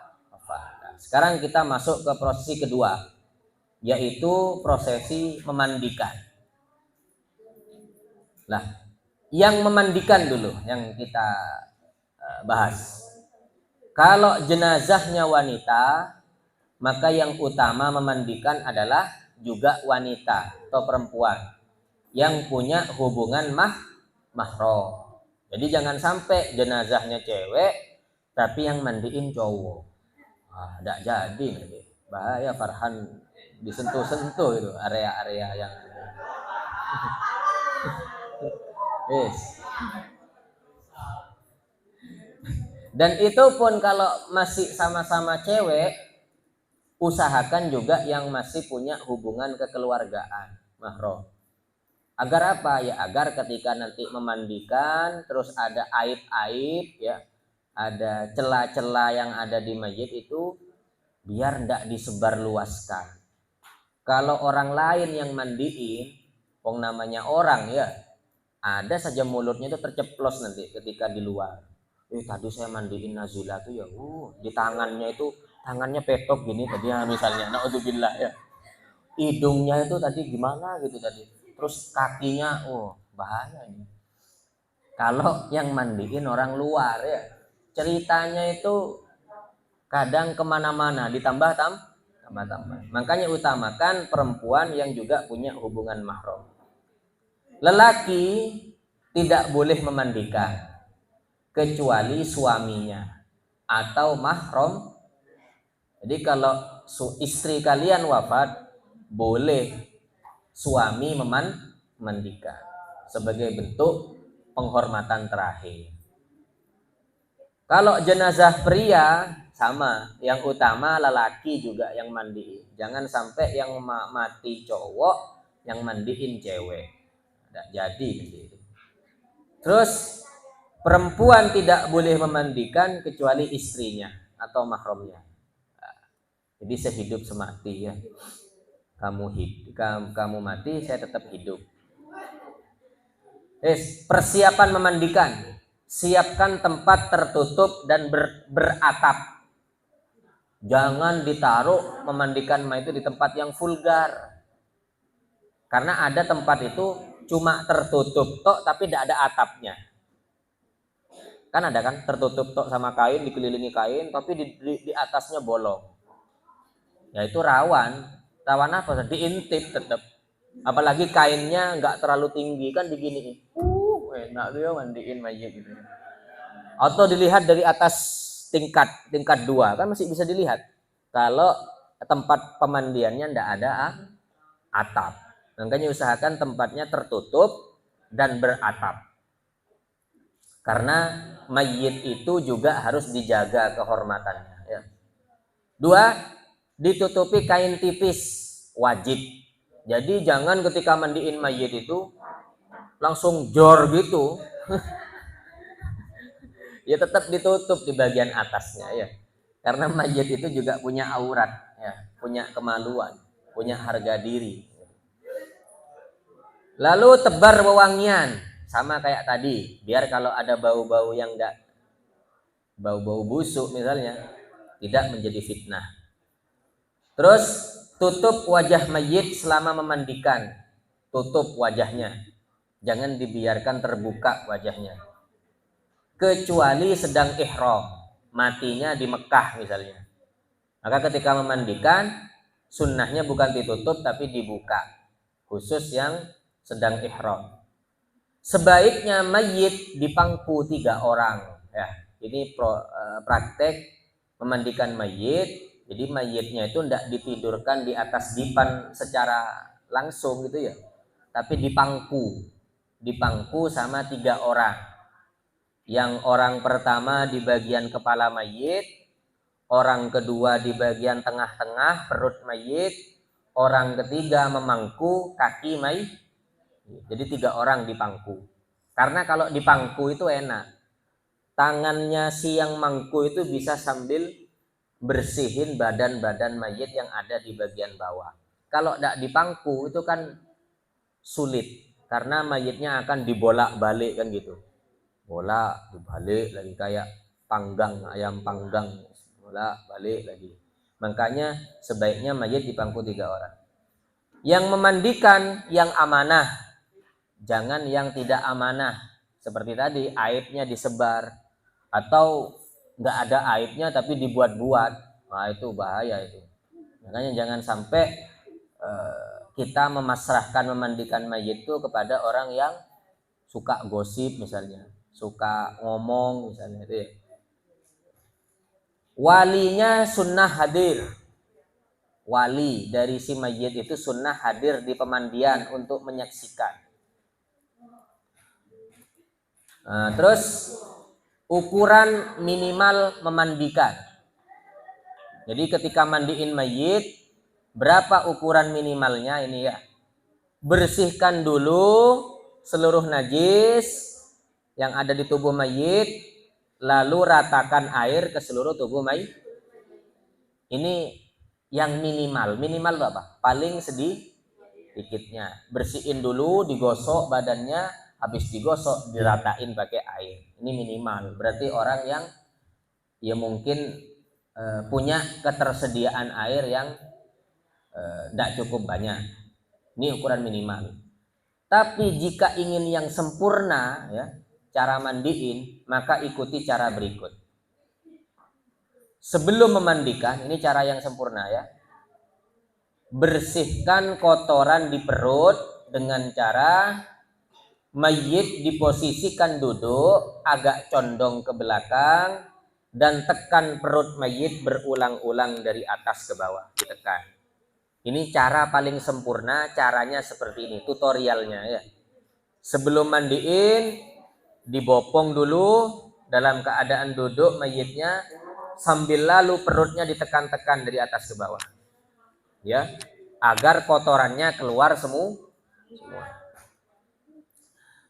Sekarang kita masuk ke prosesi kedua, yaitu prosesi memandikan. Yang memandikan dulu yang kita bahas. Kalau jenazahnya wanita, maka yang utama memandikan adalah juga wanita atau perempuan yang punya hubungan mahram. Jadi jangan sampai jenazahnya cewek tapi yang mandiin cowok. Tidak jadi nanti. Bahaya Farhan disentuh-sentuh itu area-area yang yes. Dan itu pun kalau masih sama-sama cewek, usahakan juga yang masih punya hubungan kekeluargaan mahram. Agar apa? Ya agar ketika nanti memandikan terus ada aib-aib ya, ada celah-celah yang ada di mayit itu biar tidak disebarluaskan. Kalau orang lain yang mandiin, wong namanya orang ya, ada saja mulutnya itu terceplos nanti ketika di luar. Tadi saya mandiin Nazila tuh ya, di tangannya petok gini tadi ya misalnya, naudzubillah ya. Hidungnya itu tadi gimana gitu tadi. Terus kakinya, bahaya ini. Kalau yang mandiin orang luar ya, ceritanya itu kadang kemana-mana, ditambah. Makanya utamakan perempuan yang juga punya hubungan mahram. Lelaki tidak boleh memandikan kecuali suaminya atau mahram. Jadi kalau istri kalian wafat, boleh suami memandikan sebagai bentuk penghormatan terakhir. Kalau jenazah pria sama, yang utama lelaki juga yang mandiin. Jangan sampai yang mati cowok yang mandiin cewek. Tidak jadi gitu. Terus perempuan tidak boleh memandikan kecuali istrinya atau mahramnya. Jadi sehidup semati ya. Kamu mati, saya tetap hidup. Persiapan memandikan. Siapkan tempat tertutup dan beratap. Jangan ditaruh memandikan mayat itu di tempat yang vulgar. Karena ada tempat itu cuma tertutup tok tapi tidak ada atapnya. Kan ada kan tertutup tok sama kain, dikelilingi kain tapi di atasnya bolong. Ya itu rawan apa? Diintip tetap. Apalagi kainnya nggak terlalu tinggi kan diginiin. Enak tuh ya mandiin mayat gitu. Atau dilihat dari atas tingkat 2 kan masih bisa dilihat. Kalau tempat pemandiannya ndak ada atap. Makanya usahakan tempatnya tertutup dan beratap. Karena mayit itu juga harus dijaga kehormatannya ya. 2, ditutupi kain tipis wajib. Jadi jangan ketika mandiin mayit itu langsung jor gitu. Ya tetap ditutup di bagian atasnya ya. Karena mayit itu juga punya aurat ya, punya kemaluan, punya harga diri. Lalu tebar wewangian, sama kayak tadi, biar kalau ada bau-bau yang enggak, bau-bau busuk misalnya, tidak menjadi fitnah. Terus tutup wajah mayit selama memandikan, tutup wajahnya, jangan dibiarkan terbuka wajahnya. Kecuali sedang ihram, matinya di Mekah misalnya. Maka ketika memandikan, sunnahnya bukan ditutup tapi dibuka, khusus yang sedang ihram. Sebaiknya mayit dipangku 3 orang ya. Ini praktek memandikan mayit. Jadi mayitnya itu tidak ditidurkan di atas dipan secara langsung gitu ya, tapi dipangku sama 3 orang. Yang orang pertama di bagian kepala mayit, orang kedua di bagian tengah-tengah perut mayit, orang ketiga memangku kaki mayit. Jadi 3 orang dipangku. Karena kalau dipangku itu enak. Tangannya si yang mangku itu bisa sambil bersihin badan-badan mayit yang ada di bagian bawah. Kalau tidak dipangku itu kan sulit. Karena mayitnya akan dibolak-balik kan gitu. Bolak, dibalik lagi kayak panggang, ayam panggang. Bolak-balik lagi. Makanya sebaiknya mayit dipangku 3 orang. Yang memandikan yang amanah. Jangan yang tidak amanah. Seperti tadi, aibnya disebar. Atau nggak ada aibnya tapi dibuat-buat. Nah itu bahaya itu. Makanya jangan sampai kita memasrahkan memandikan mayit itu kepada orang yang suka gosip misalnya, suka ngomong misalnya itu ya. Walinya sunnah hadir. Wali dari si mayit itu sunnah hadir di pemandian untuk menyaksikan. Nah, terus ukuran minimal memandikan. Jadi ketika mandiin mayit, berapa ukuran minimalnya ini ya? Bersihkan dulu seluruh najis yang ada di tubuh mayit, lalu ratakan air ke seluruh tubuh mayit. Ini yang minimal. Minimal itu apa? Paling sedikitnya. Bersihin dulu, digosok badannya, habis digosok diratain pakai air. Ini minimal. Berarti orang yang ya mungkin punya ketersediaan air yang tidak cukup banyak. Ini ukuran minimal. Tapi jika ingin yang sempurna ya, cara mandiin, maka ikuti cara berikut. Sebelum memandikan, ini cara yang sempurna ya. Bersihkan kotoran di perut dengan cara mayit diposisikan duduk agak condong ke belakang dan tekan perut mayit berulang-ulang dari atas ke bawah, ditekan. Ini cara paling sempurna, caranya seperti ini, tutorialnya ya. Sebelum mandiin, dibopong dulu dalam keadaan duduk mayitnya, sambil lalu perutnya ditekan-tekan dari atas ke bawah. Ya, agar kotorannya keluar semua.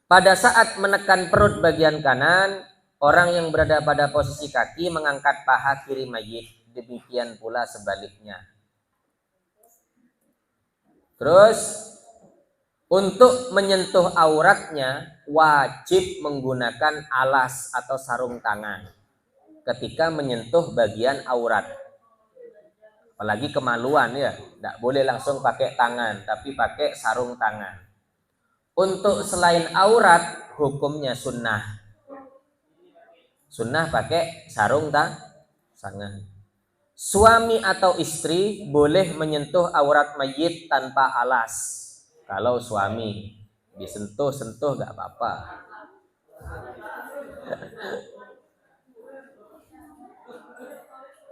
Pada saat menekan perut bagian kanan, orang yang berada pada posisi kaki mengangkat paha kiri mayit, demikian pula sebaliknya. Terus untuk menyentuh auratnya wajib menggunakan alas atau sarung tangan ketika menyentuh bagian aurat. Apalagi kemaluan ya, tidak boleh langsung pakai tangan, tapi pakai sarung tangan. Untuk selain aurat, hukumnya sunnah. Sunnah pakai sarung tangan. Suami atau istri boleh menyentuh aurat mayit tanpa alas. Kalau suami disentuh-sentuh nggak apa-apa.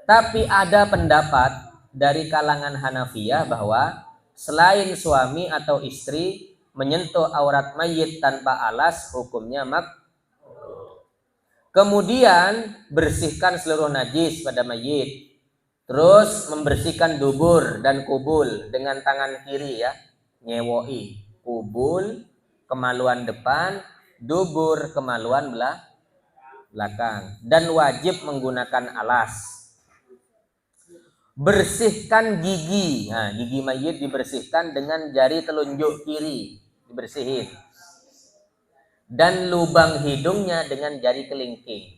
Tapi ada pendapat dari kalangan Hanafiyah bahwa selain suami atau istri menyentuh aurat mayit tanpa alas, hukumnya makruh. Kemudian bersihkan seluruh najis pada mayit. Terus membersihkan dubur dan kubul dengan tangan kiri ya, nyewoi. Kubul kemaluan depan, dubur kemaluan belakang. Dan wajib menggunakan alas. Bersihkan gigi. Nah, gigi mayit dibersihkan dengan jari telunjuk kiri, dibersihin. Dan lubang hidungnya dengan jari kelingking.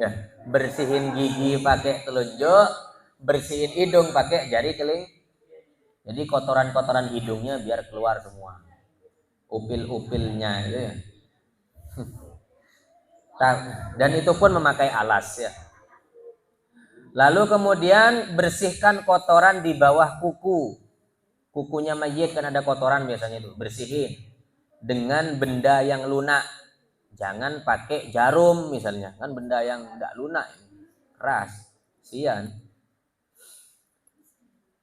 Ya, bersihin gigi pakai telunjuk, bersihin hidung pakai jari kelingking. Jadi kotoran-kotoran hidungnya biar keluar semua. Upil-upilnya itu ya. Dan itu pun memakai alas ya. Lalu kemudian bersihkan kotoran di bawah kuku. Kukunya mayit kan ada kotoran biasanya itu, bersihin dengan benda yang lunak. Jangan pakai jarum misalnya, kan benda yang tidak lunak, keras, kasihan.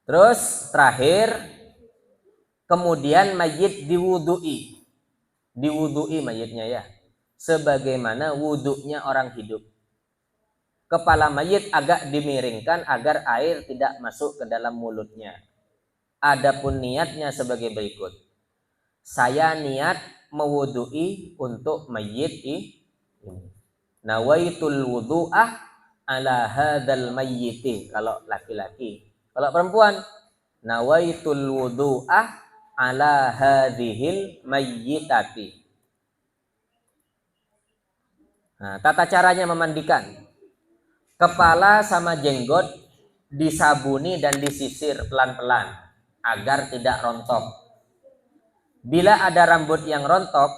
Terus terakhir, kemudian mayit diwudui mayitnya ya, sebagaimana wuduknya orang hidup. Kepala mayit agak dimiringkan agar air tidak masuk ke dalam mulutnya. Adapun niatnya sebagai berikut. Saya niat mewudui untuk mayit ini. Nawaitul wudu'ah ala hadzal mayyiti kalau laki-laki. Kalau perempuan, nawaitul wudu'ah ala hadzihil mayyitati. Nah, tata caranya memandikan. Kepala sama jenggot disabuni dan disisir pelan-pelan agar tidak rontok. Bila ada rambut yang rontok,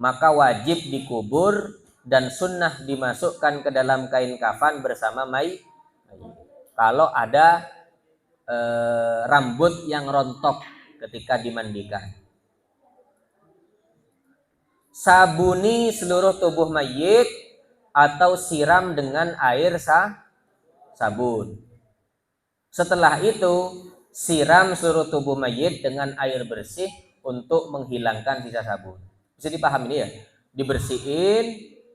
maka wajib dikubur dan sunnah dimasukkan ke dalam kain kafan bersama mayit. Kalau ada rambut yang rontok ketika dimandikan. Sabuni seluruh tubuh mayit atau siram dengan air sabun. Setelah itu siram seluruh tubuh mayit dengan air bersih untuk menghilangkan sisa sabun. Bisa dipahami ini ya? Dibersihin,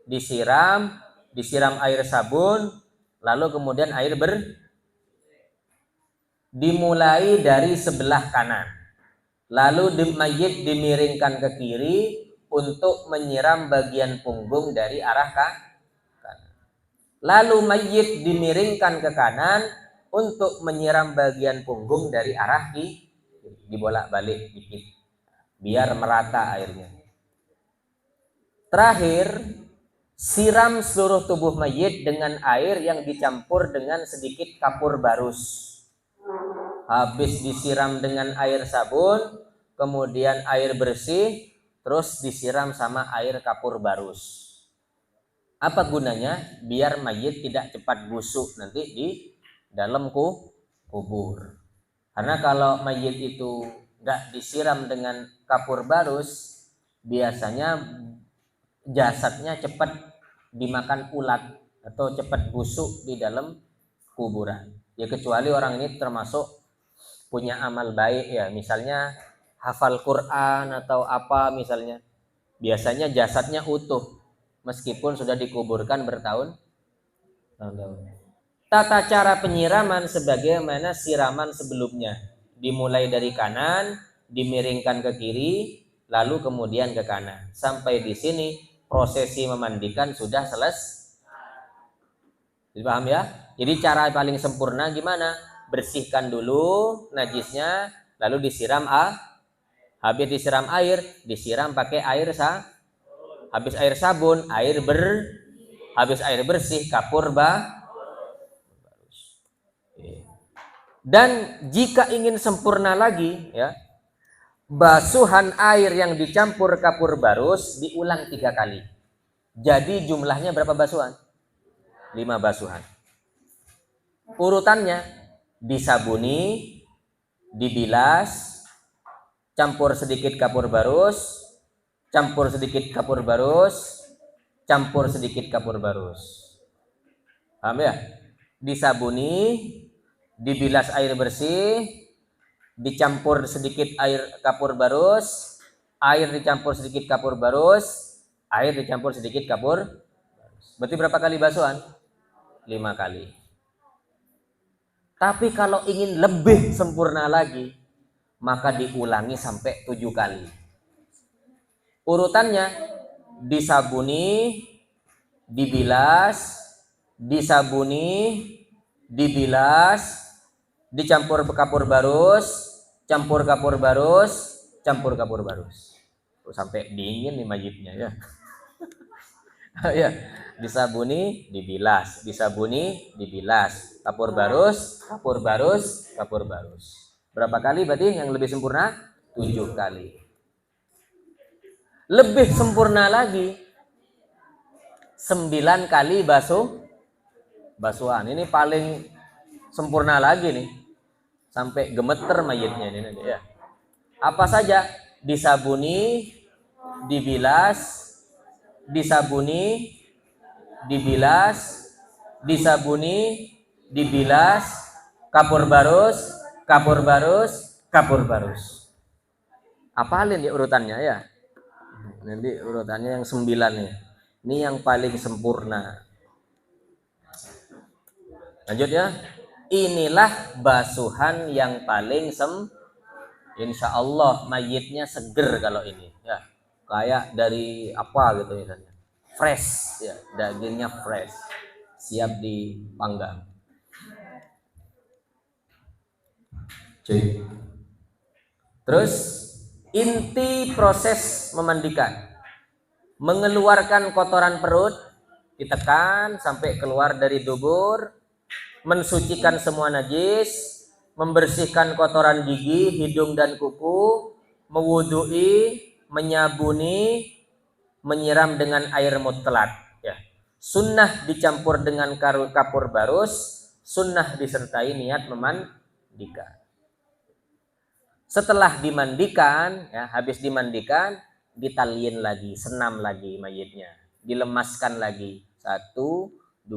disiram air sabun, lalu kemudian air dimulai dari sebelah kanan. Lalu mayit dimiringkan ke kiri untuk menyiram bagian punggung dari arah kanan. Lalu mayit dimiringkan ke kanan untuk menyiram bagian punggung dari arah kiri. Dibolak-balik dikit biar merata airnya. Terakhir, siram seluruh tubuh mayit dengan air yang dicampur dengan sedikit kapur barus. Habis disiram dengan air sabun, kemudian air bersih, terus disiram sama air kapur barus. Apa gunanya? Biar mayit tidak cepat busuk nanti di dalam kubur. Karena kalau mayit itu nggak disiram dengan kapur barus, biasanya jasadnya cepat dimakan ulat atau cepat busuk di dalam kuburan. Ya kecuali orang ini termasuk punya amal baik ya, misalnya hafal Quran atau apa misalnya. Biasanya jasadnya utuh meskipun sudah dikuburkan bertahun-tahun. Tata cara penyiraman sebagaimana siraman sebelumnya. Dimulai dari kanan, dimiringkan ke kiri, lalu kemudian ke kanan. Sampai di sini prosesi memandikan sudah selesai. Dipaham ya? Jadi cara paling sempurna gimana? Bersihkan dulu najisnya, lalu disiram habis disiram air, disiram pakai air habis air sabun, habis air bersih, kapur barus. Dan jika ingin sempurna lagi ya, basuhan air yang dicampur kapur barus diulang 3 kali. Jadi jumlahnya berapa basuhan? 5 basuhan. Urutannya disabuni, dibilas, campur sedikit kapur barus, campur sedikit kapur barus, campur sedikit kapur barus. Paham ya? Disabuni, dibilas air bersih, dicampur sedikit air kapur barus, air dicampur sedikit kapur barus, air dicampur sedikit kapur barus. Berarti berapa kali basuhan? 5 kali. Tapi kalau ingin lebih sempurna lagi, maka diulangi sampai 7 kali. Urutannya disabuni, dibilas, disabuni, dibilas, dicampur kapur barus, campur kapur barus, campur kapur barus. Sampai dingin nih mayitnya ya. Ya, disabuni, dibilas, disabuni, dibilas, kapur barus, kapur barus, kapur barus. Berapa kali berarti yang lebih sempurna? 7 kali. Lebih sempurna lagi 9 kali basuhan. Ini paling sempurna lagi nih. Sampai gemeter mayitnya ini nanti ya. Apa saja? Disabuni, dibilas, disabuni, dibilas, disabuni, dibilas, kapur barus, kapur barus, kapur barus. Apalin ya urutannya ya. Nanti urutannya yang 9 nih. Ini yang paling sempurna. Lanjut ya. Inilah basuhan yang paling insya Allah mayitnya seger kalau ini ya. Kayak dari apa gitu misalnya. Fresh ya, dagingnya fresh. Siap dipanggang. Cuy. Terus inti proses memandikan, mengeluarkan kotoran perut, ditekan sampai keluar dari dubur, mensucikan semua najis, membersihkan kotoran gigi, hidung dan kuku, mewudui, menyabuni, menyiram dengan air mutlat Sunnah dicampur dengan kapur barus, sunnah disertai niat memandikan. Setelah dimandikan, ya, habis dimandikan, ditalyin lagi, senam lagi mayitnya, dilemaskan lagi 1, 2,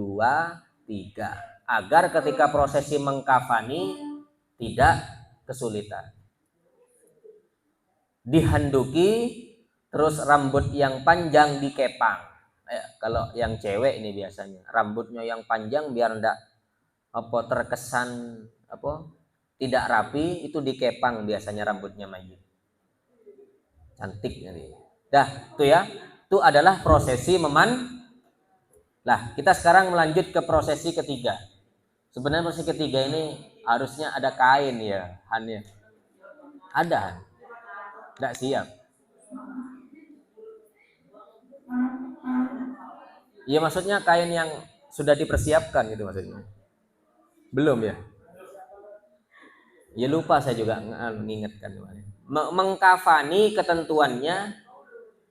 3, agar ketika prosesi mengkafani tidak kesulitan. Dihanduki, terus rambut yang panjang dikepang. Kalau yang cewek ini biasanya rambutnya yang panjang biar ndak terkesan tidak rapi, itu dikepang biasanya rambutnya mayit. Cantik ini. Dah, itu ya. Itu adalah prosesi Lah, kita sekarang melanjut ke prosesi ketiga. Sebenarnya prosesi ketiga ini harusnya ada kain ya, Han ya. Ada. Enggak siap. Ya maksudnya kain yang sudah dipersiapkan gitu maksudnya. Belum ya? Ya lupa saya juga mengingatkan. Mengkafani ketentuannya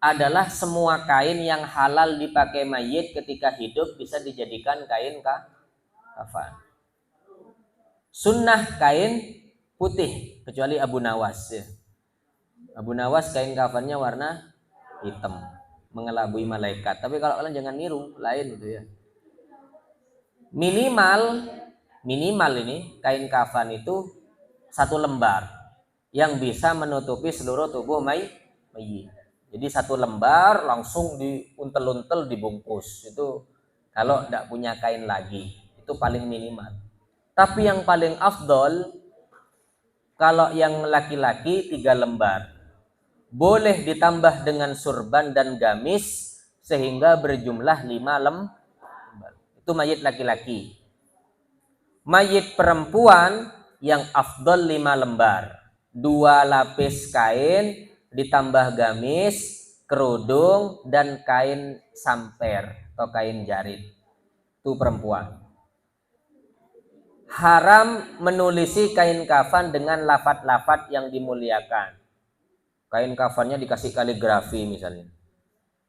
adalah semua kain yang halal dipakai mayit ketika hidup bisa dijadikan kain kafan. Sunnah kain putih kecuali Abu Nawas ya. Abu Nawas kain kafannya warna hitam, mengelabui malaikat. Tapi kalau kalian jangan niru, lain itu ya. Minimal ini kain kafan itu 1 lembar yang bisa menutupi seluruh tubuh mayit. Jadi 1 lembar langsung diuntel-untel dibungkus. Itu kalau tidak punya kain lagi, itu paling minimal. Tapi yang paling afdol kalau yang laki-laki 3 lembar. Boleh ditambah dengan surban dan gamis sehingga berjumlah 5 lembar. Itu mayit laki-laki. Mayit perempuan yang afdol 5 lembar. 2 lapis kain ditambah gamis, kerudung, dan kain samper atau kain jarit. Itu perempuan. Haram menulisi kain kafan dengan lafaz-lafaz yang dimuliakan. Kain kafannya dikasih kaligrafi misalnya,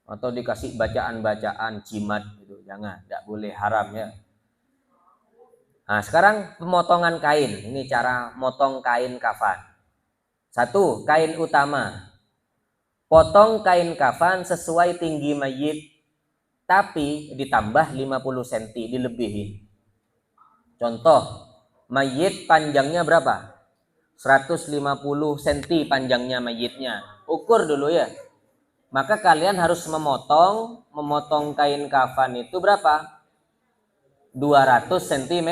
atau dikasih bacaan-bacaan jimat gitu. Jangan, tidak boleh, haram ya. Nah, sekarang pemotongan kain. Ini cara motong kain kafan. 1, kain utama. Potong kain kafan sesuai tinggi mayit, tapi ditambah 50 cm, dilebihin. Contoh, mayit panjangnya berapa? 150 cm panjangnya mayitnya. Ukur dulu ya. Maka kalian harus memotong kain kafan itu berapa? 200 cm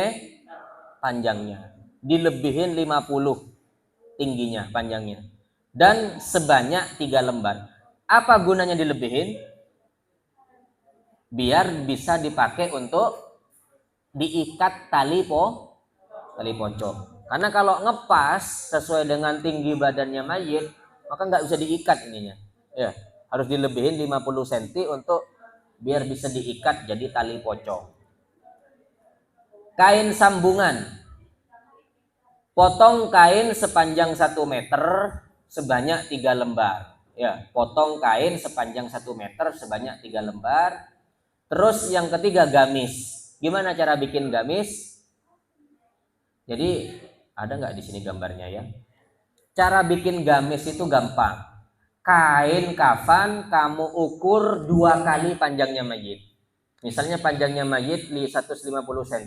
panjangnya. Dilebihin 50 tingginya, panjangnya. Dan sebanyak 3 lembar. Apa gunanya dilebihin? Biar bisa dipakai untuk diikat tali pocong. Karena kalau ngepas sesuai dengan tinggi badannya mayit, maka nggak bisa diikat ininya. Ya, harus dilebihin 50 cm untuk biar bisa diikat jadi tali pocong. Kain sambungan. Potong kain sepanjang 1 meter sebanyak 3 lembar. Ya, potong kain sepanjang 1 meter sebanyak 3 lembar. Terus yang ketiga, gamis. Gimana cara bikin gamis? Jadi ada nggak di sini gambarnya ya? Cara bikin gamis itu gampang. Kain kafan kamu ukur 2 kali panjangnya mayit. Misalnya panjangnya mayit 150 cm,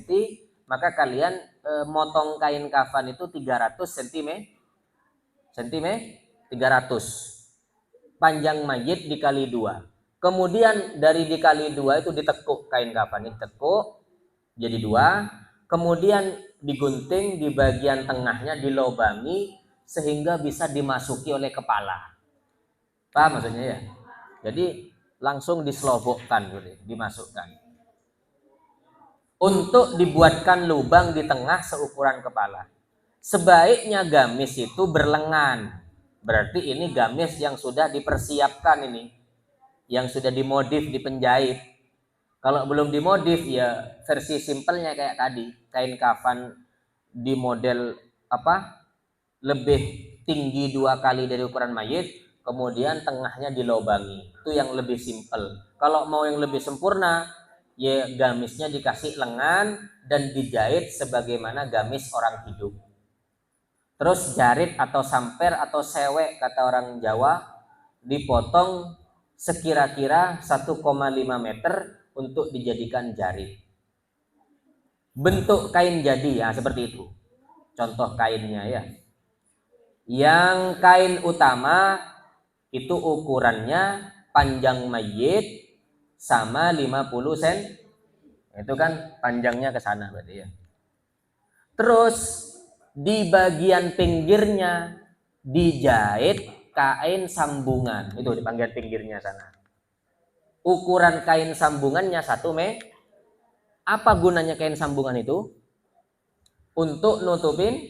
maka kalian motong kain kafan itu 300 cm. 300. Panjang mayit dikali 2. Kemudian dari dikali 2 itu ditekuk kain kafan, ditekuk jadi 2. Kemudian digunting di bagian tengahnya, dilobangi sehingga bisa dimasuki oleh kepala. Paham maksudnya ya? Jadi langsung diselobokkan, dimasukkan. Untuk dibuatkan lubang di tengah seukuran kepala. Sebaiknya gamis itu berlengan. Berarti ini gamis yang sudah dipersiapkan ini. Yang sudah dimodif, dipenjahit. Kalau belum dimodif ya versi simpelnya kayak tadi, kain kafan di model lebih tinggi 2 kali dari ukuran mayit, kemudian tengahnya dilobangi. Itu yang lebih simpel. Kalau mau yang lebih sempurna, ya gamisnya dikasih lengan dan dijahit sebagaimana gamis orang hidup. Terus jarit atau samper atau sewek kata orang Jawa dipotong sekira-kira 1,5 meter untuk dijadikan jarit. Bentuk kain jadi ya seperti itu. Contoh kainnya ya. Yang kain utama itu ukurannya panjang mayit sama 50 cm. Itu kan panjangnya ke sana berarti ya. Terus di bagian pinggirnya dijahit kain sambungan. Itu di bagian pinggirnya sana. Ukuran kain sambungannya 1 meter. Apa gunanya kain sambungan itu? Untuk nutupin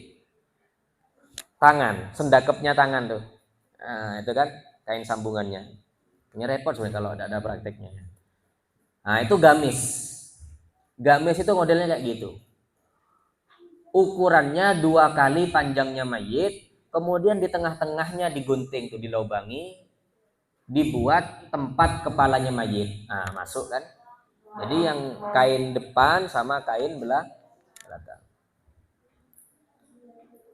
tangan, sendakepnya tangan tuh. Nah, itu kan kain sambungannya. Ini repot sebenarnya kalau ada prakteknya. Nah, itu gamis. Gamis itu modelnya kayak gitu. Ukurannya 2 kali panjangnya mayit, kemudian di tengah-tengahnya digunting tuh, dilobangi, dibuat tempat kepalanya mayit. Nah, masuk kan? Jadi yang kain depan sama kain belakang.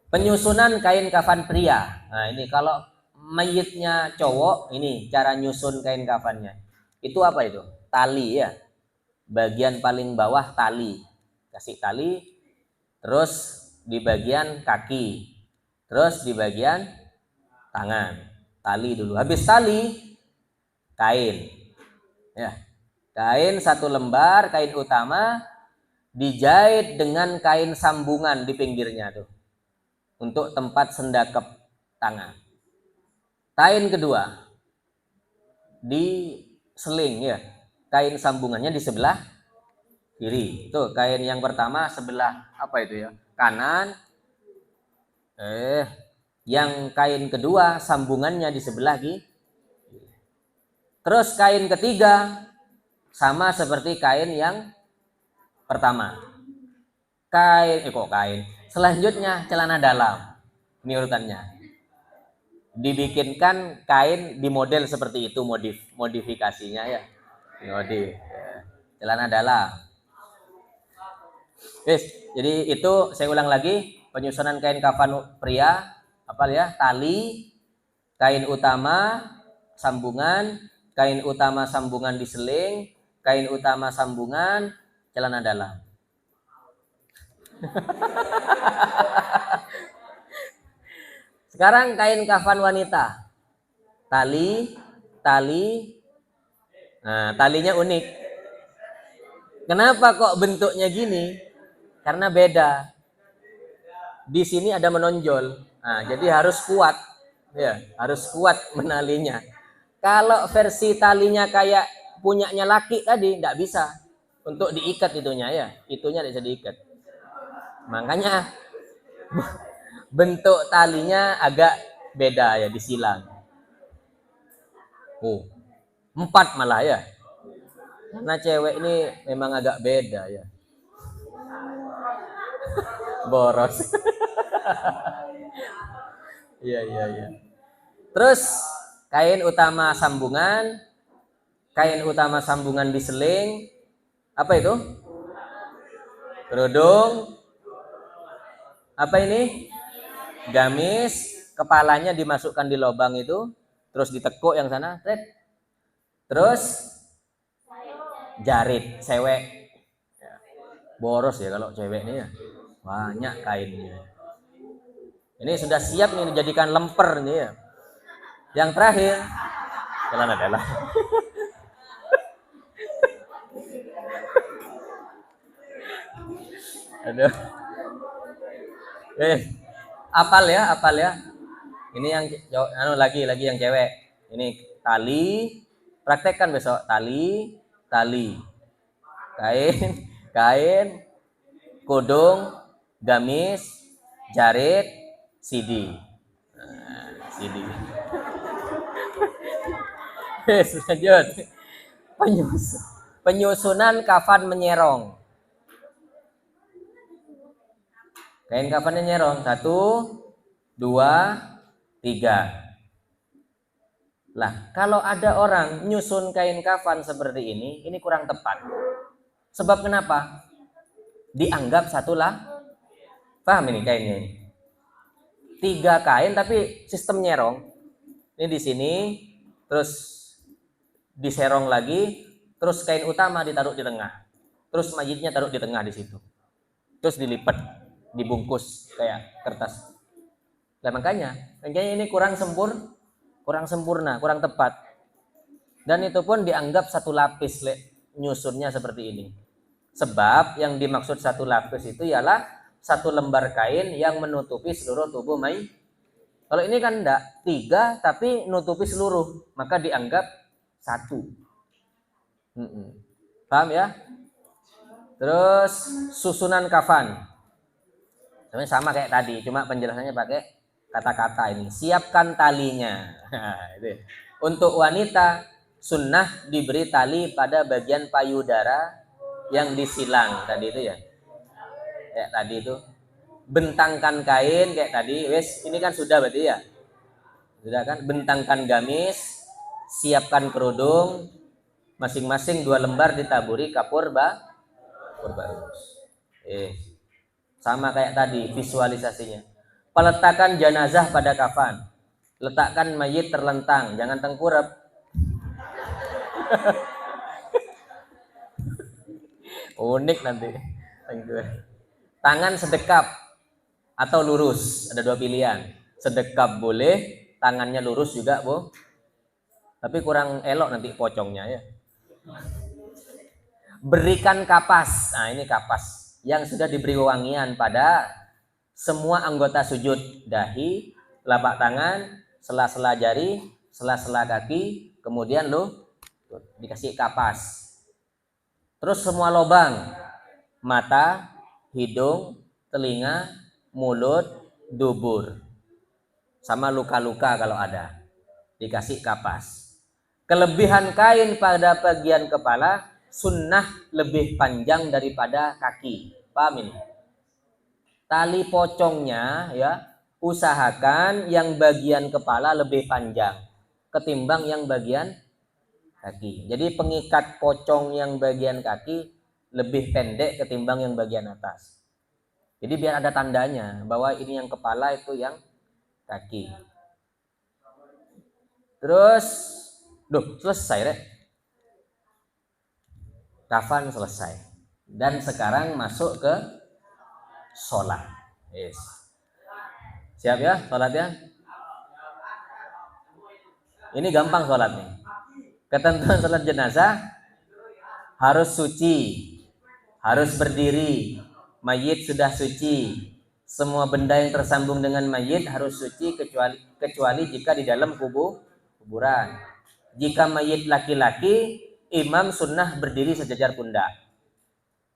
Penyusunan kain kafan pria. Nah, ini kalau mayitnya cowok, ini cara nyusun kain kafannya. Itu apa itu? Tali ya. Bagian paling bawah tali. Kasih tali, terus di bagian kaki, terus di bagian tangan. Tali dulu. Habis tali, kain. Ya. Kain 1 lembar, kain utama dijahit dengan kain sambungan di pinggirnya tuh. Untuk tempat sendakep tangan. Kain kedua diseling ya. Kain sambungannya di sebelah kiri. Tuh, kain yang pertama sebelah apa itu ya? Kanan. Yang kain kedua sambungannya di sebelah kiri. Terus kain ketiga sama seperti kain yang pertama. Kain. Selanjutnya celana dalam. Ini urutannya. Dibikinkan kain di model seperti itu, modifikasinya ya. Modif. Ya. Celana dalam. Jadi itu saya ulang lagi, penyusunan kain kafan pria, apa ya? Tali, kain utama, sambungan, kain utama sambungan diseling, kain utama sambungan, celana dalam. Sekarang kain kafan wanita. Tali. Nah, talinya unik. Kenapa kok bentuknya gini? Karena beda. Di sini ada menonjol. Nah, jadi harus kuat. Ya, harus kuat menalinya. Kalau versi talinya kayak punyanya laki tadi, tidak bisa. Untuk diikat itunya ya. Itunya tidak bisa diikat. Makanya bentuk talinya agak beda ya, disilang. 4 malah ya. Karena cewek ini memang agak beda ya. Boros. Iya. Terus kain utama sambungan diseling. Apa itu? Kerudung. Apa ini? Gamis. Kepalanya dimasukkan di lubang itu, terus ditekuk yang sana. Terus jarit, sewek. Boros ya kalau cewek ini ya. Banyak kainnya. Ini sudah siap nih dijadikan lemper nih ya. Yang terakhir, celana dalam. Aduh. Apal ya. Ini yang lagi yang cewek. Ini tali. Praktekkan besok. Tali. Kain, kudung, gamis, jarit, CD. CD. Lanjut. Penyusunan kafan menyerong. Kain kafannya nyerong 1, 2, 3. Lah, kalau ada orang nyusun kain kafan seperti ini kurang tepat. Sebab kenapa? Dianggap satu lah. Paham ini kainnya ini? 3 kain tapi sistem nyerong. Ini di sini, terus diserong lagi, terus kain utama ditaruh di tengah. Terus mayitnya taruh di tengah di situ. Terus dilipat, dibungkus kayak kertas. Nah, makanya ini kurang sempurna, kurang tepat. Dan itu pun dianggap satu lapis nyusunnya seperti ini. Sebab yang dimaksud satu lapis itu ialah satu lembar kain yang menutupi seluruh tubuh mayit. Kalau ini kan enggak, 3 tapi nutupi seluruh, maka dianggap 1. Paham ya? Terus susunan kafan. Sebenarnya sama kayak tadi, cuma penjelasannya pakai kata-kata ini. Siapkan talinya. Untuk wanita sunnah diberi tali pada bagian payudara yang disilang tadi itu ya. Kayak tadi itu. Bentangkan kain kayak tadi, wes ini kan sudah berarti ya. Sudah kan? Bentangkan gamis, siapkan kerudung, masing-masing 2 lembar ditaburi kapur barus. Sama kayak tadi visualisasinya. Peletakan jenazah pada kafan. Letakkan mayit terlentang, jangan tengkurap. Unik nanti. Tangan sedekap atau lurus, ada 2 pilihan. Sedekap boleh, tangannya lurus juga, Bu. Tapi kurang elok nanti pocongnya ya. Berikan kapas. Nah, ini kapas yang sudah diberi wangian pada semua anggota sujud, dahi, telapak tangan, sela-sela jari, sela-sela kaki, kemudian dikasih kapas. Terus semua lubang, mata, hidung, telinga, mulut, dubur, sama luka-luka kalau ada, dikasih kapas. Kelebihan kain pada bagian kepala, sunnah lebih panjang daripada kaki. Paham ini? Tali pocongnya ya, usahakan yang bagian kepala lebih panjang ketimbang yang bagian kaki. Jadi pengikat pocong yang bagian kaki lebih pendek ketimbang yang bagian atas. Jadi biar ada tandanya bahwa ini yang kepala, itu yang kaki. Terus, selesai deh. Kafan selesai. Dan sekarang masuk ke sholat. Yes. Siap ya sholatnya? Ini gampang sholat nih. Ketentuan sholat jenazah harus suci, harus berdiri, mayit sudah suci, semua benda yang tersambung dengan mayit harus suci kecuali jika di dalam kuburan. Jika mayit laki-laki, imam sunnah berdiri sejajar pundak.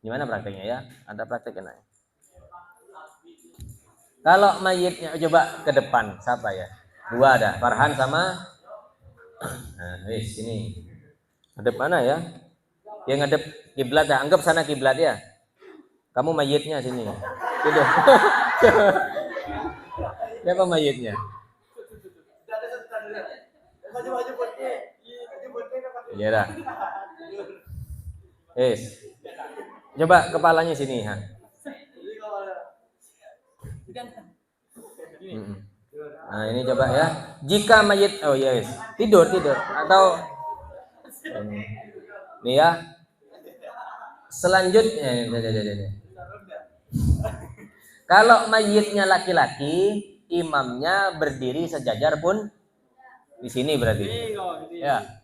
Gimana prakteknya ya? Ada prakteknya. Kalau mayitnya coba ke depan, siapa ya? 2 ada, Farhan sama. Nah, sini. Ngadep mana ya? Yang ngadep kiblat ya, anggap sana kiblat ya. Kamu mayitnya sini. Tidur. Siapa mayitnya? Iya dah. Coba kepalanya sini, Han. Nah, ini coba ya. Jika mayit, tidur atau nih ya. Selanjutnya, kalau mayitnya laki-laki, imamnya berdiri sejajar pun di sini berarti. Ya.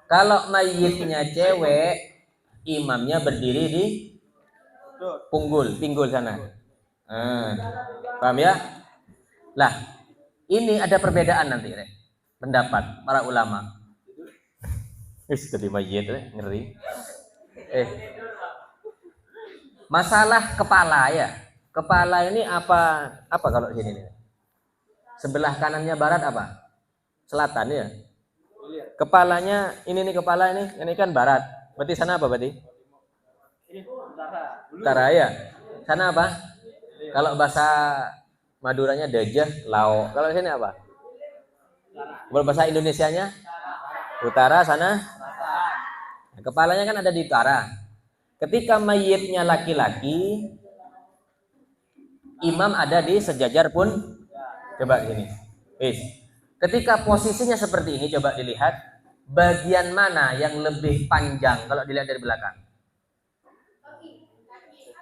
Kalau mayitnya cewek, imamnya berdiri di pinggul sana. Paham ya? Lah, ini ada perbedaan nanti, pendapat para ulama. Jadi mayit, ngeri. Masalah kepala ya. Kepala ini apa kalau sini nih? Sebelah kanannya barat apa? Selatan ya. Kepalanya ini nih, kepala ini kan barat. Berarti sana apa berarti? Utara ya. Sana apa? Kalau bahasa Maduranya Dejah, Lao. Kalau sini apa? Kalau bahasa Indonesianya? Utara sana. Nah, kepalanya kan ada di utara. Ketika mayitnya laki-laki, imam ada di sejajar pun. Coba gini. Ketika posisinya seperti ini, coba dilihat bagian mana yang lebih panjang kalau dilihat dari belakang.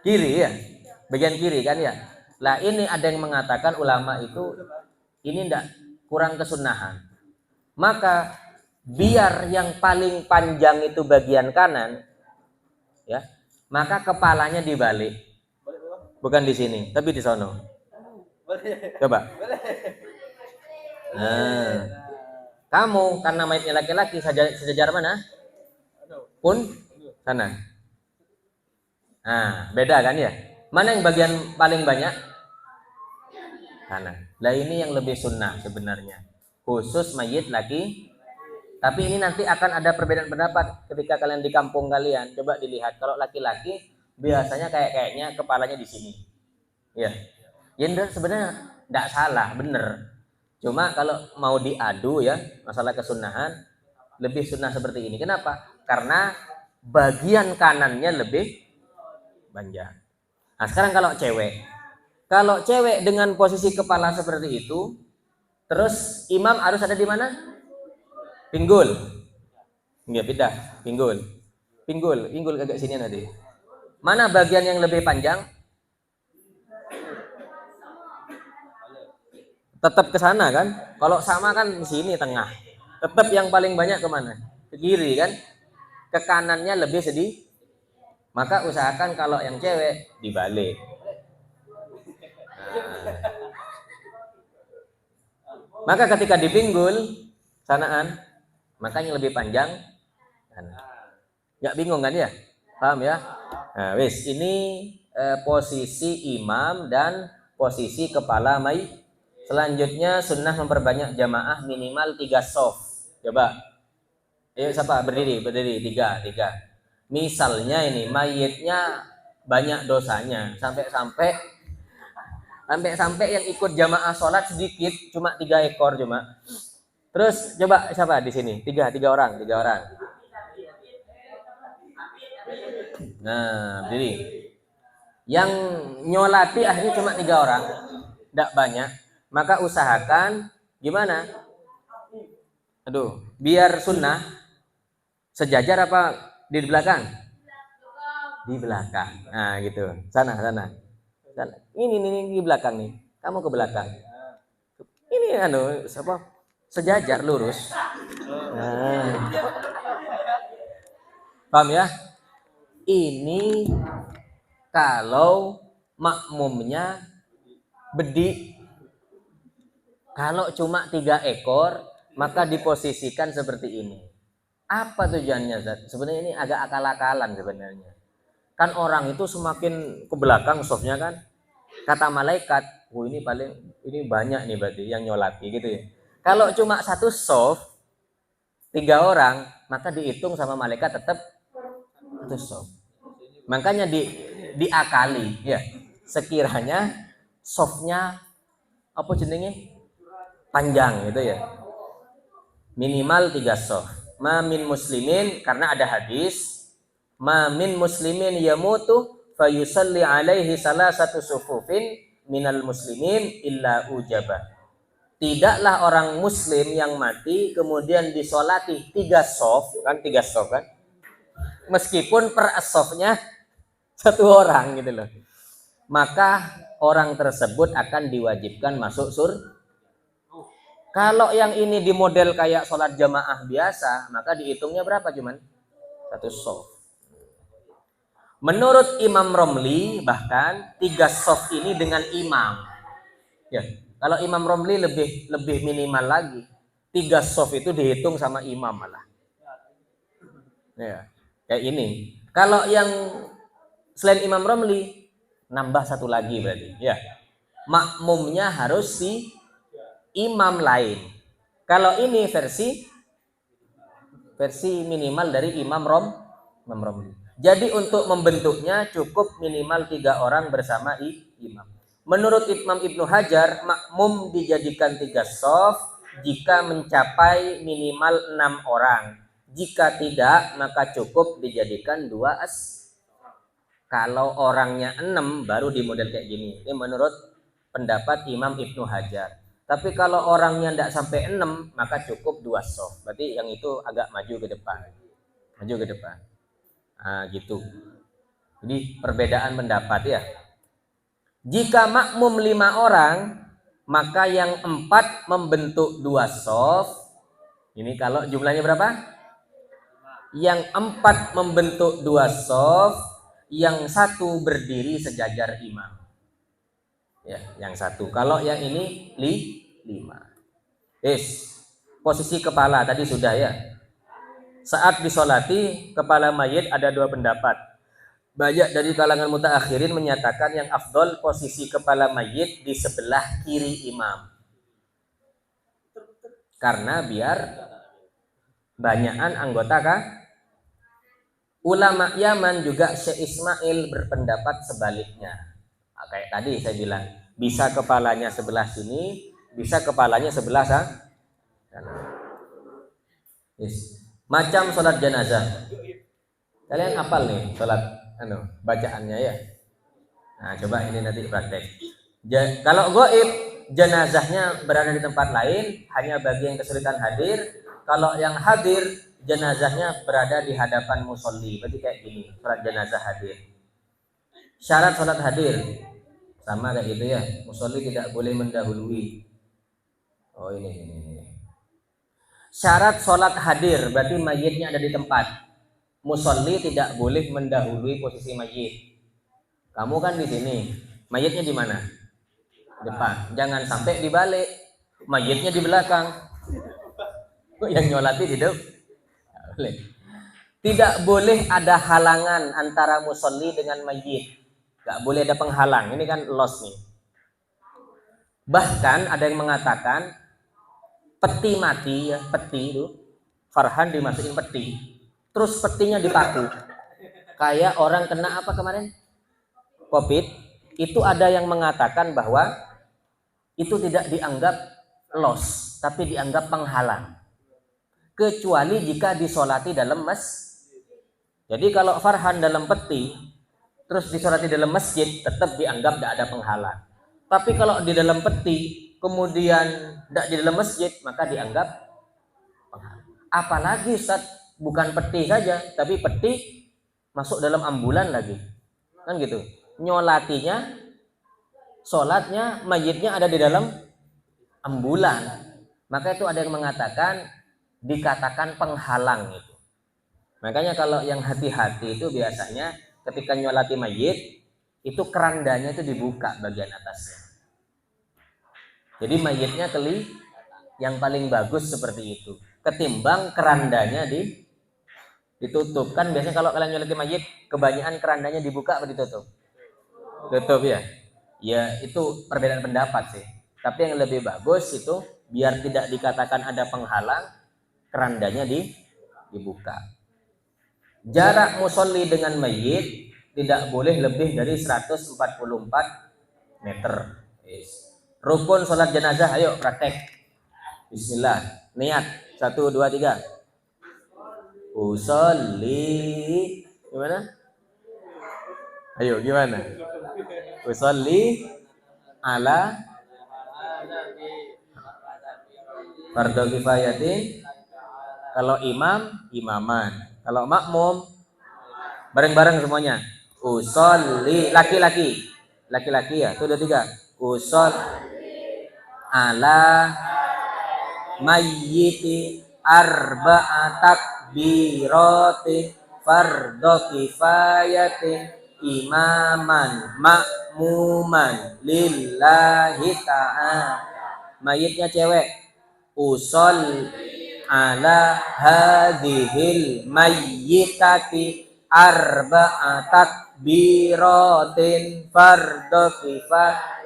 Kiri ya, bagian kiri kan ya. Lah ini ada yang mengatakan ulama itu ini ndak kurang kesunahan. Maka biar yang paling panjang itu bagian kanan, ya, maka kepalanya dibalik, bukan di sini, tapi di sono. Coba. Nah, kamu karena mayatnya laki-laki sejajar mana? Pun sana. Nah, beda kan ya? Mana yang bagian paling banyak? Kanan. Nah ini yang lebih sunnah sebenarnya, khusus mayit laki. Tapi ini nanti akan ada perbedaan pendapat ketika kalian di kampung kalian. Coba dilihat, kalau laki-laki biasanya kayaknya kepalanya di sini. Ya, ya sebenarnya tidak salah, bener. Cuma kalau mau diadu ya masalah kesunahan, lebih sunnah seperti ini. Kenapa? Karena bagian kanannya lebih panjang. Nah sekarang kalau cewek dengan posisi kepala seperti itu, terus imam harus ada di mana? Pinggul. Enggak beda, pinggul agak sini nanti. Mana bagian yang lebih panjang? Tetap ke sana kan? Kalau sama kan di sini tengah. Tetap yang paling banyak kemana? Ke kiri kan? Ke kanannya lebih sedih. Maka usahakan kalau yang cewek dibalik. Nah. Maka ketika dipinggul sanaan, makanya lebih panjang. Nggak bingung kan ya? Paham ya? Nah, wis ini posisi imam dan posisi kepala mayit. Selanjutnya sunnah memperbanyak jamaah minimal 3 shaf. Coba. Ayo siapa berdiri 3. Misalnya ini mayitnya banyak dosanya sampai yang ikut jamaah sholat sedikit, cuma 3 ekor cuma. Terus coba siapa di sini? 3 orang. Nah, jadi yang nyolati akhirnya cuma 3 orang, tidak banyak. Maka usahakan gimana? Biar sunnah sejajar apa di belakang? Di belakang. Nah, gitu. Sana. Ini di belakang nih. Kamu ke belakang. Ini sejajar lurus. Nah. Paham ya? Ini kalau makmumnya bedik. Kalau cuma 3 ekor, maka diposisikan seperti ini. Apa tujuannya, Zat? Sebenarnya ini agak akal-akalan sebenarnya. Kan orang itu semakin ke belakang softnya kan, kata malaikat, ini banyak nih berarti yang nyolati gitu ya. Kalau cuma 1 soft, 3 orang, maka dihitung sama malaikat tetap 1 soft. Makanya diakali ya. Sekiranya softnya apa jenenge? Panjang gitu ya, minimal 3 soft. Mamin muslimin, karena ada hadis mamin muslimin yamutu fayusalli alaihi salasatu sufufin minal muslimin illa ujabah. Tidaklah orang muslim yang mati kemudian disolati 3 soft kan, meskipun per softnya 1 orang gitu loh, maka orang tersebut akan diwajibkan masuk surga. Kalau yang ini di model kayak sholat jamaah biasa, maka dihitungnya berapa? Cuman 1 soft. Menurut Imam Romli, bahkan 3 soft ini dengan imam. Ya, kalau Imam Romli lebih minimal lagi. 3 soft itu dihitung sama imam malah. Ya, kayak ini. Kalau yang selain Imam Romli, nambah 1 lagi berarti. Ya, makmumnya harus si imam lain. Kalau ini versi minimal dari Imam Romli. Jadi untuk membentuknya cukup minimal 3 orang bersama imam. Menurut Imam Ibnu Hajar, makmum dijadikan 3 shaf jika mencapai minimal 6 orang. Jika tidak, maka cukup dijadikan 2 Kalau orangnya 6 baru di model kayak gini. Ini menurut pendapat Imam Ibnu Hajar. Tapi kalau orangnya tidak sampai 6 maka cukup 2 shaf. Berarti yang itu agak maju ke depan. Maju ke depan. Nah, gitu. Jadi perbedaan pendapat ya. Jika makmum 5 orang, maka yang 4 membentuk 2 shaf. Ini kalau jumlahnya berapa? Yang 4 membentuk 2 shaf, yang 1 berdiri sejajar imam. Ya, yang 1. Kalau yang ini 5. Posisi kepala tadi sudah ya. Saat disolati kepala mayit ada 2 pendapat. Banyak dari kalangan mutaakhirin menyatakan yang afdol posisi kepala mayit di sebelah kiri imam. Karena biar banyakan anggota kah? Ulama Yaman juga Syekh Ismail berpendapat sebaliknya. Nah, kayak tadi saya bilang, bisa kepalanya sebelah sini, bisa kepalanya sebelah sana. Macam sholat jenazah. Kalian hafal nih sholat bacaannya ya. Nah, coba ini nanti praktek. Kalau gaib, jenazahnya berada di tempat lain, hanya bagi yang kesulitan hadir. Kalau yang hadir, jenazahnya berada di hadapan musolli. Berarti kayak gini, sholat jenazah hadir. Syarat sholat hadir sama kayak gitu ya. Musolli tidak boleh mendahului. Oh ini. Syarat sholat hadir berarti mayitnya ada di tempat. Musolli tidak boleh mendahului posisi mayit. Kamu kan di sini, mayitnya di mana? Depan. Jangan sampai dibalik, mayitnya di belakang. Yang nyolati di depan. Tidak boleh ada halangan antara musolli dengan mayit. Gak boleh ada penghalang. Ini kan los nih. Bahkan ada yang mengatakan peti mati ya, peti itu Farhan dimasukin peti, terus petinya dipaku. Kayak orang kena apa kemarin? Covid. Itu ada yang mengatakan bahwa itu tidak dianggap los, tapi dianggap penghalang. Kecuali jika disolati dalam Jadi kalau Farhan dalam peti, terus disolati dalam masjid, tetap dianggap tidak ada penghalang. Tapi kalau di dalam peti, kemudian tidak di dalam masjid, maka dianggap penghalang. Apalagi Ustaz, bukan peti saja, tapi peti masuk dalam ambulan lagi. Kan gitu. Nyolatinya, sholatnya, mayitnya ada di dalam ambulan. Maka itu ada yang mengatakan dikatakan penghalang itu. Makanya kalau yang hati-hati itu biasanya ketika nyolati mayit itu kerandanya itu dibuka bagian atasnya. Jadi mayitnya yang paling bagus seperti itu. Ketimbang kerandanya ditutup. Kan biasanya kalau kalian nyolati mayit kebanyakan kerandanya dibuka atau ditutup? Tutup ya. Ya itu perbedaan pendapat sih. Tapi yang lebih bagus itu biar tidak dikatakan ada penghalang, kerandanya dibuka. Jarak musolli dengan mayit tidak boleh lebih dari 144 meter. Rukun sholat jenazah, ayo praktek. Bismillah, niat 1, 2, 3. Usolli, gimana? Ayo gimana? Usolli ala fardhu kifayatin. Kalau imam, imaman. Kalau makmum, bareng-bareng semuanya. Usolli, laki-laki ya. Itu udah 3. Usolli ala mayyiti arba'a takbirati fardhu kifayatin imaman makmuman lillahi ta'ala. Mayitnya cewek. Usol ala hadhil mayyitati arba'a takbiratin fardhu kifayatin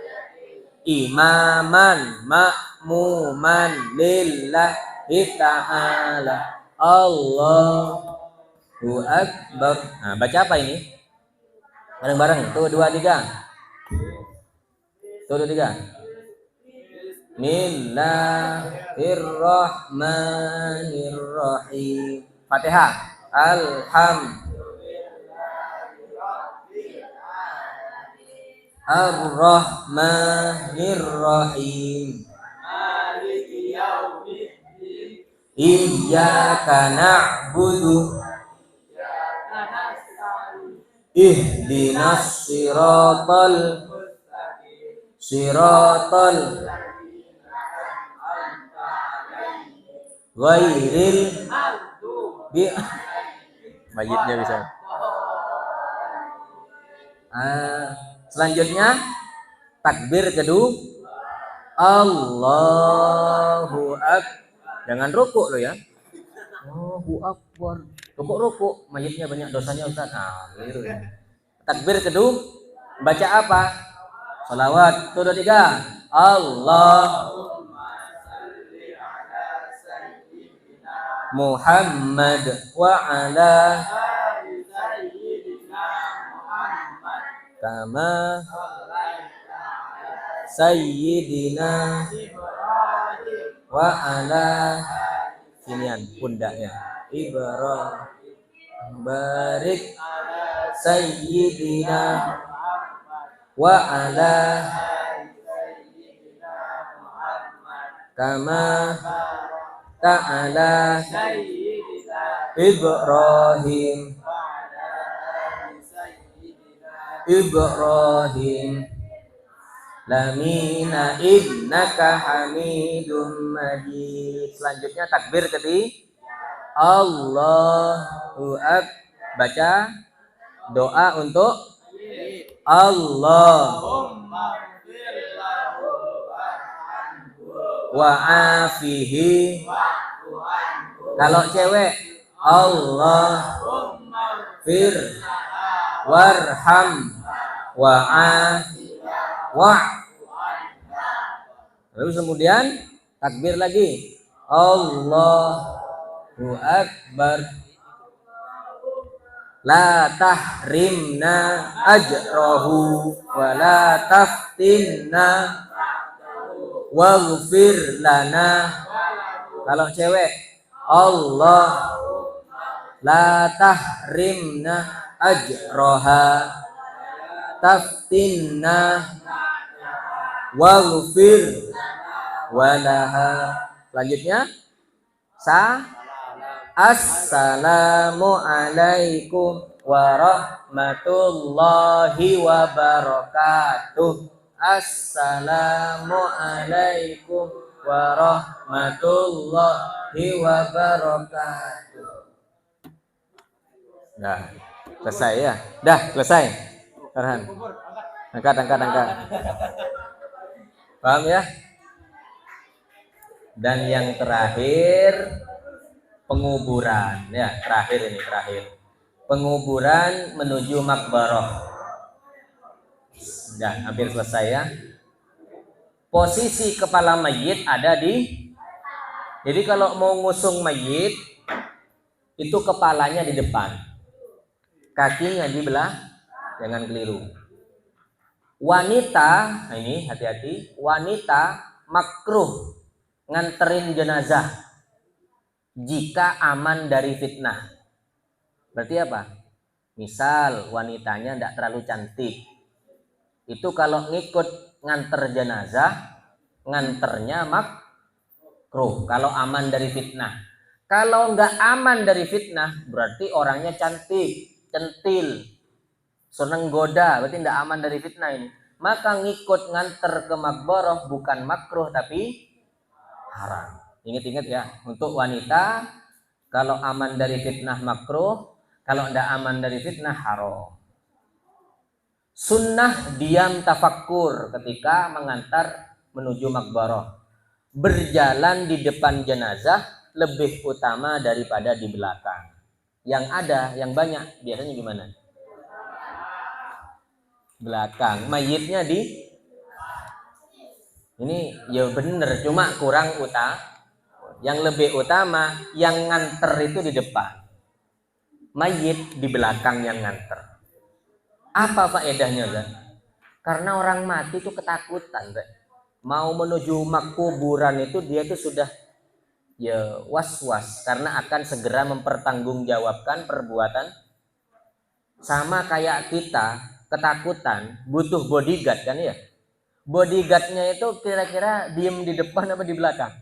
imaman makmuman lillahi ta'ala. Allahu akbar. Nah, baca apa ini? Bareng-bareng. Tuh 2, 3. Tuh 2, 3. Bismillahirrahmanirrahim. Fatihah. Alhamdulillah. Ar-Rahmanir Rahim. Maliki yaumiddin. Iyyaka na'budu Iyyaka nasta'in. ihdinas siratal Mustaqim. siratal ghairil bi mayitnya bisa. Selanjutnya takbir kedua Allahu Akbar. Jangan rukuk lo ya. Allahu Akbar. Rukuk mayitnya banyak dosanya Ustaz. Gitu. Takbir kedua baca apa? Salawat. 1 2 3. Allah Muhammad wa ala kama sayyidina wa ala sinian pundaknya Ibrahim barik sayyidina wa ala kama ta'ala Ibrahim lamina innaka hamidum majid. Selanjutnya takbir ketiga Allahu Akbar. Baca doa untuk Allah wa afihi. Kalau cewek Allah fir warham wa lalu kemudian takbir lagi Allahu Akbar la tahrimna ajrahu wa la taftinna waghfir lana. Kalau cewek Allah la tahrimna ajroha taftinna waghfir walaha. Selanjutnya assalamu alaikum warahmatullahi wabarakatuh. Assalamu alaikum warahmatullahi wabarakatuh. Nah, selesai ya? Dah, selesai. Farhan. Angkat. Paham ya? Dan yang terakhir penguburan. Ya, terakhir. Penguburan menuju makbarah. Dah, hampir selesai ya. Posisi kepala mayit ada jadi kalau mau ngusung mayit itu kepalanya di depan, kakinya di belah, jangan keliru. Wanita, ini hati-hati, wanita makruh nganterin jenazah jika aman dari fitnah. Berarti apa? Misal wanitanya tidak terlalu cantik, itu kalau ngikut nganter jenazah, nganternya makruh kalau aman dari fitnah. Kalau nggak aman dari fitnah, berarti orangnya cantik, centil, seneng goda, berarti nggak aman dari fitnah ini. Maka ngikut nganter ke makbarah bukan makruh tapi haram. Ingat-ingat ya, untuk wanita kalau aman dari fitnah makruh, kalau nggak aman dari fitnah haram. Sunnah diam tafakkur ketika mengantar menuju makbarah. Berjalan di depan jenazah lebih utama daripada di belakang. Yang ada, yang banyak biasanya gimana? Belakang. Mayitnya ini ya bener, cuma kurang utama. Yang lebih utama yang nganter itu di depan, mayit di belakang yang nganter. Apa faedahnya kan? Karena orang mati itu ketakutan kan? Mau menuju kuburan itu dia itu sudah ya was-was karena akan segera mempertanggungjawabkan perbuatan. Sama kayak kita ketakutan butuh bodyguard kan ya. Bodyguardnya itu kira-kira diem di depan apa di belakang?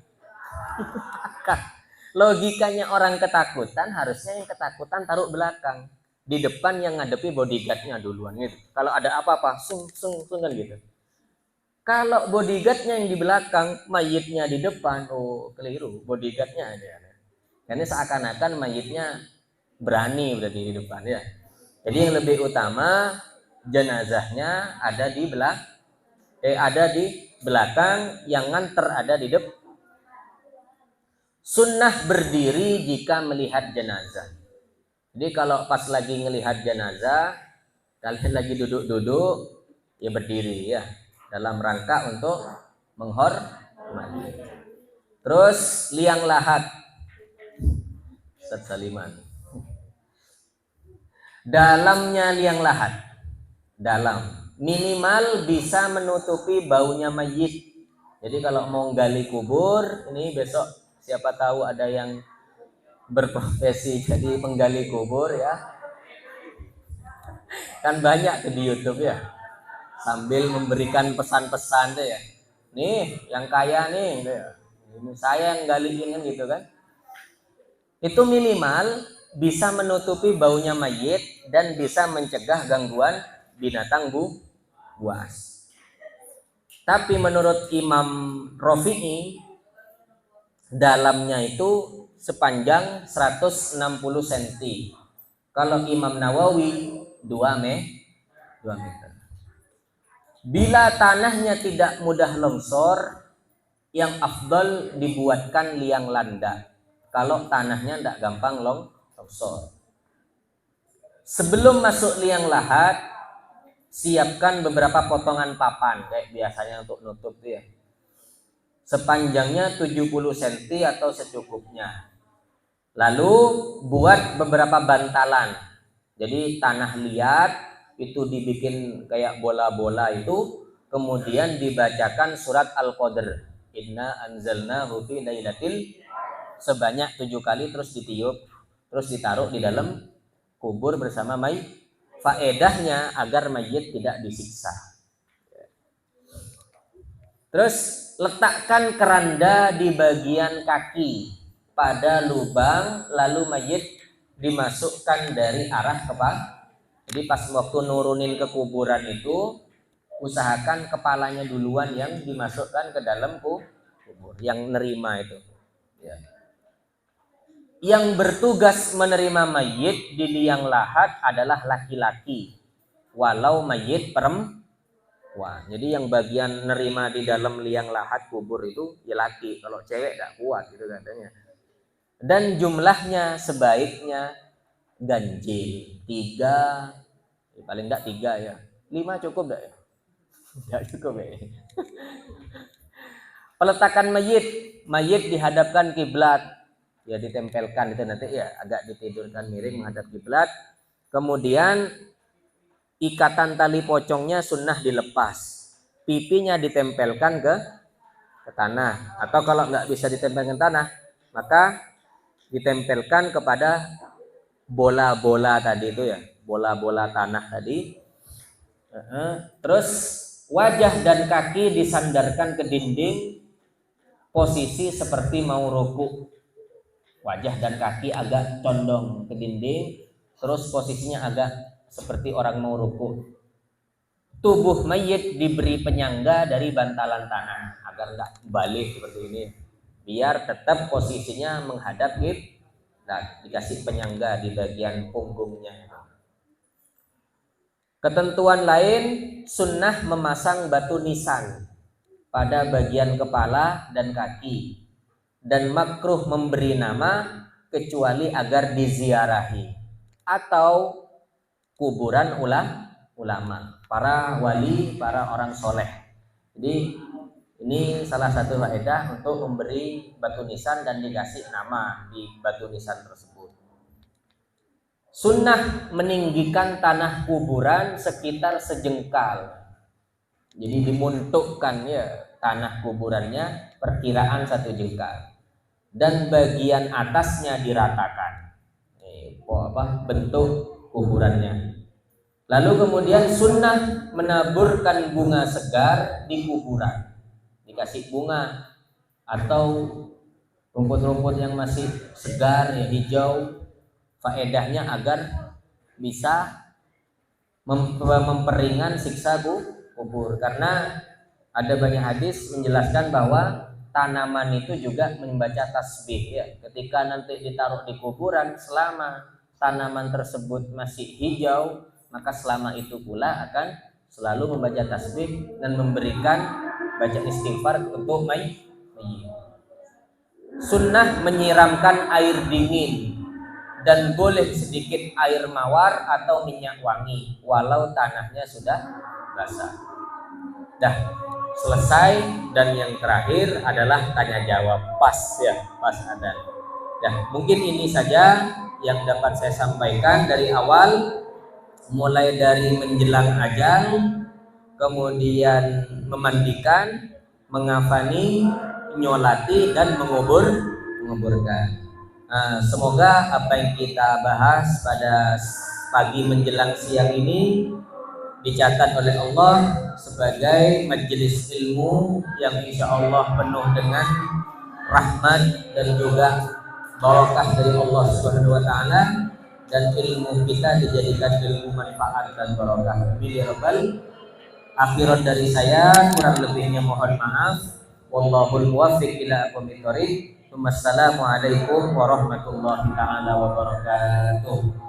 Logikanya orang ketakutan harusnya yang ketakutan taruh belakang, di depan yang ngadepi bodyguardnya duluan gitu. Kalau ada apa-apa, sung kan gitu. Kalau bodyguardnya yang di belakang, mayitnya di depan, oh keliru, bodyguardnya ada. Karena seakan-akan mayitnya berani berarti di depan ya. Jadi yang lebih utama jenazahnya ada di belakang, yang nganter ada di depan. Sunnah berdiri jika melihat jenazah. Jadi kalau pas lagi ngelihat jenazah, kalian lagi duduk-duduk, ya berdiri ya, dalam rangka untuk menghormati. Terus liang lahat, Ustaz Saliman. Dalamnya liang lahat, dalam minimal bisa menutupi baunya mayit. Jadi kalau mau gali kubur, ini besok siapa tahu ada yang berprofesi jadi penggali kubur ya, kan banyak tuh di YouTube ya, sambil memberikan pesan-pesan tuh ya, nih yang kaya nih gitu ya. Ini saya yang galiin gitu kan. Itu minimal bisa menutupi baunya mayit dan bisa mencegah gangguan binatang buas. Tapi menurut Imam Rafi'i, dalamnya itu sepanjang 160 cm. Kalau Imam Nawawi 2 meter. Bila tanahnya tidak mudah longsor, yang afdal dibuatkan liang landak. Kalau tanahnya tidak gampang longsor. Sebelum masuk liang lahat, siapkan beberapa potongan papan kayak biasanya untuk nutup tuh ya. Sepanjangnya 70 cm atau secukupnya. Lalu buat beberapa bantalan. Jadi tanah liat itu dibikin kayak bola-bola itu, kemudian dibacakan surat Al-Qadr. Inna anzalnahu fi lailatul, sebanyak 7 kali, terus ditiup, terus ditaruh di dalam kubur bersama mayit. Faedahnya agar mayit tidak disiksa. Terus letakkan keranda di bagian kaki pada lubang, lalu mayit dimasukkan dari arah kepala. Jadi pas waktu nurunin ke kuburan itu, usahakan kepalanya duluan yang dimasukkan ke dalam kubur, yang nerima itu ya. Yang bertugas menerima mayit di liang lahat adalah laki-laki, walau mayit perempuan. Jadi yang bagian nerima di dalam liang lahat kubur itu ya laki, kalau cewek gak kuat gitu katanya. Dan jumlahnya sebaiknya ganjil 3, paling enggak 3 ya, 5 cukup enggak ya? Enggak cukup ya. Peletakan mayit dihadapkan kiblat, ya ditempelkan itu nanti ya, agak ditidurkan miring menghadap kiblat. Kemudian ikatan tali pocongnya sunnah dilepas, pipinya ditempelkan ke tanah, atau kalau nggak bisa ditempelkan tanah, maka ditempelkan kepada bola-bola tadi itu ya, bola-bola tanah tadi. Terus wajah dan kaki disandarkan ke dinding, posisi seperti mau ruku. Wajah dan kaki agak condong ke dinding, terus posisinya agak seperti orang mau ruku. Tubuh mayit diberi penyangga dari bantalan tanah agar nggak balik seperti ini, biar tetap posisinya menghadap kiblat, dikasih penyangga di bagian punggungnya. Ketentuan lain, sunnah memasang batu nisan pada bagian kepala dan kaki, dan makruh memberi nama kecuali agar diziarahi atau kuburan ulama, para wali, para orang soleh. Jadi ini salah satu faedah untuk memberi batu nisan dan dikasih nama di batu nisan tersebut. Sunnah meninggikan tanah kuburan sekitar sejengkal. Jadi dimuntukkan ya tanah kuburannya perkiraan 1 jengkal. Dan bagian atasnya diratakan. Bentuk kuburannya. Lalu kemudian sunnah menaburkan bunga segar di kuburan, dikasih bunga atau rumput-rumput yang masih segar ya, hijau, faedahnya agar bisa memperingan siksa kubur. Karena ada banyak hadis menjelaskan bahwa tanaman itu juga membaca tasbih ya. Ketika nanti ditaruh di kuburan, selama tanaman tersebut masih hijau, maka selama itu pula akan selalu membaca tasbih dan memberikan baca istighfar untuk mayit. Sunnah menyiramkan air dingin dan boleh sedikit air mawar atau minyak wangi walau tanahnya sudah basah. Dah selesai, dan yang terakhir adalah tanya jawab. Pas ya, pas ada. Dah, mungkin ini saja yang dapat saya sampaikan dari awal, mulai dari menjelang ajal, kemudian memandikan, mengafani, nyolati, dan menguburkan. Semoga apa yang kita bahas pada pagi menjelang siang ini dicatat oleh Allah sebagai majelis ilmu yang insya Allah penuh dengan rahmat dan juga barakah dari Allah Subhanahu wa taala, dan ilmu kita dijadikan ilmu manfaat dan barakah. Bilirabal. Akhiran dari saya, kurang lebihnya mohon maaf. Wallahul muwaffiq ila aqwamit thoriq. Wassalamualaikum warahmatullahi taala wabarakatuh.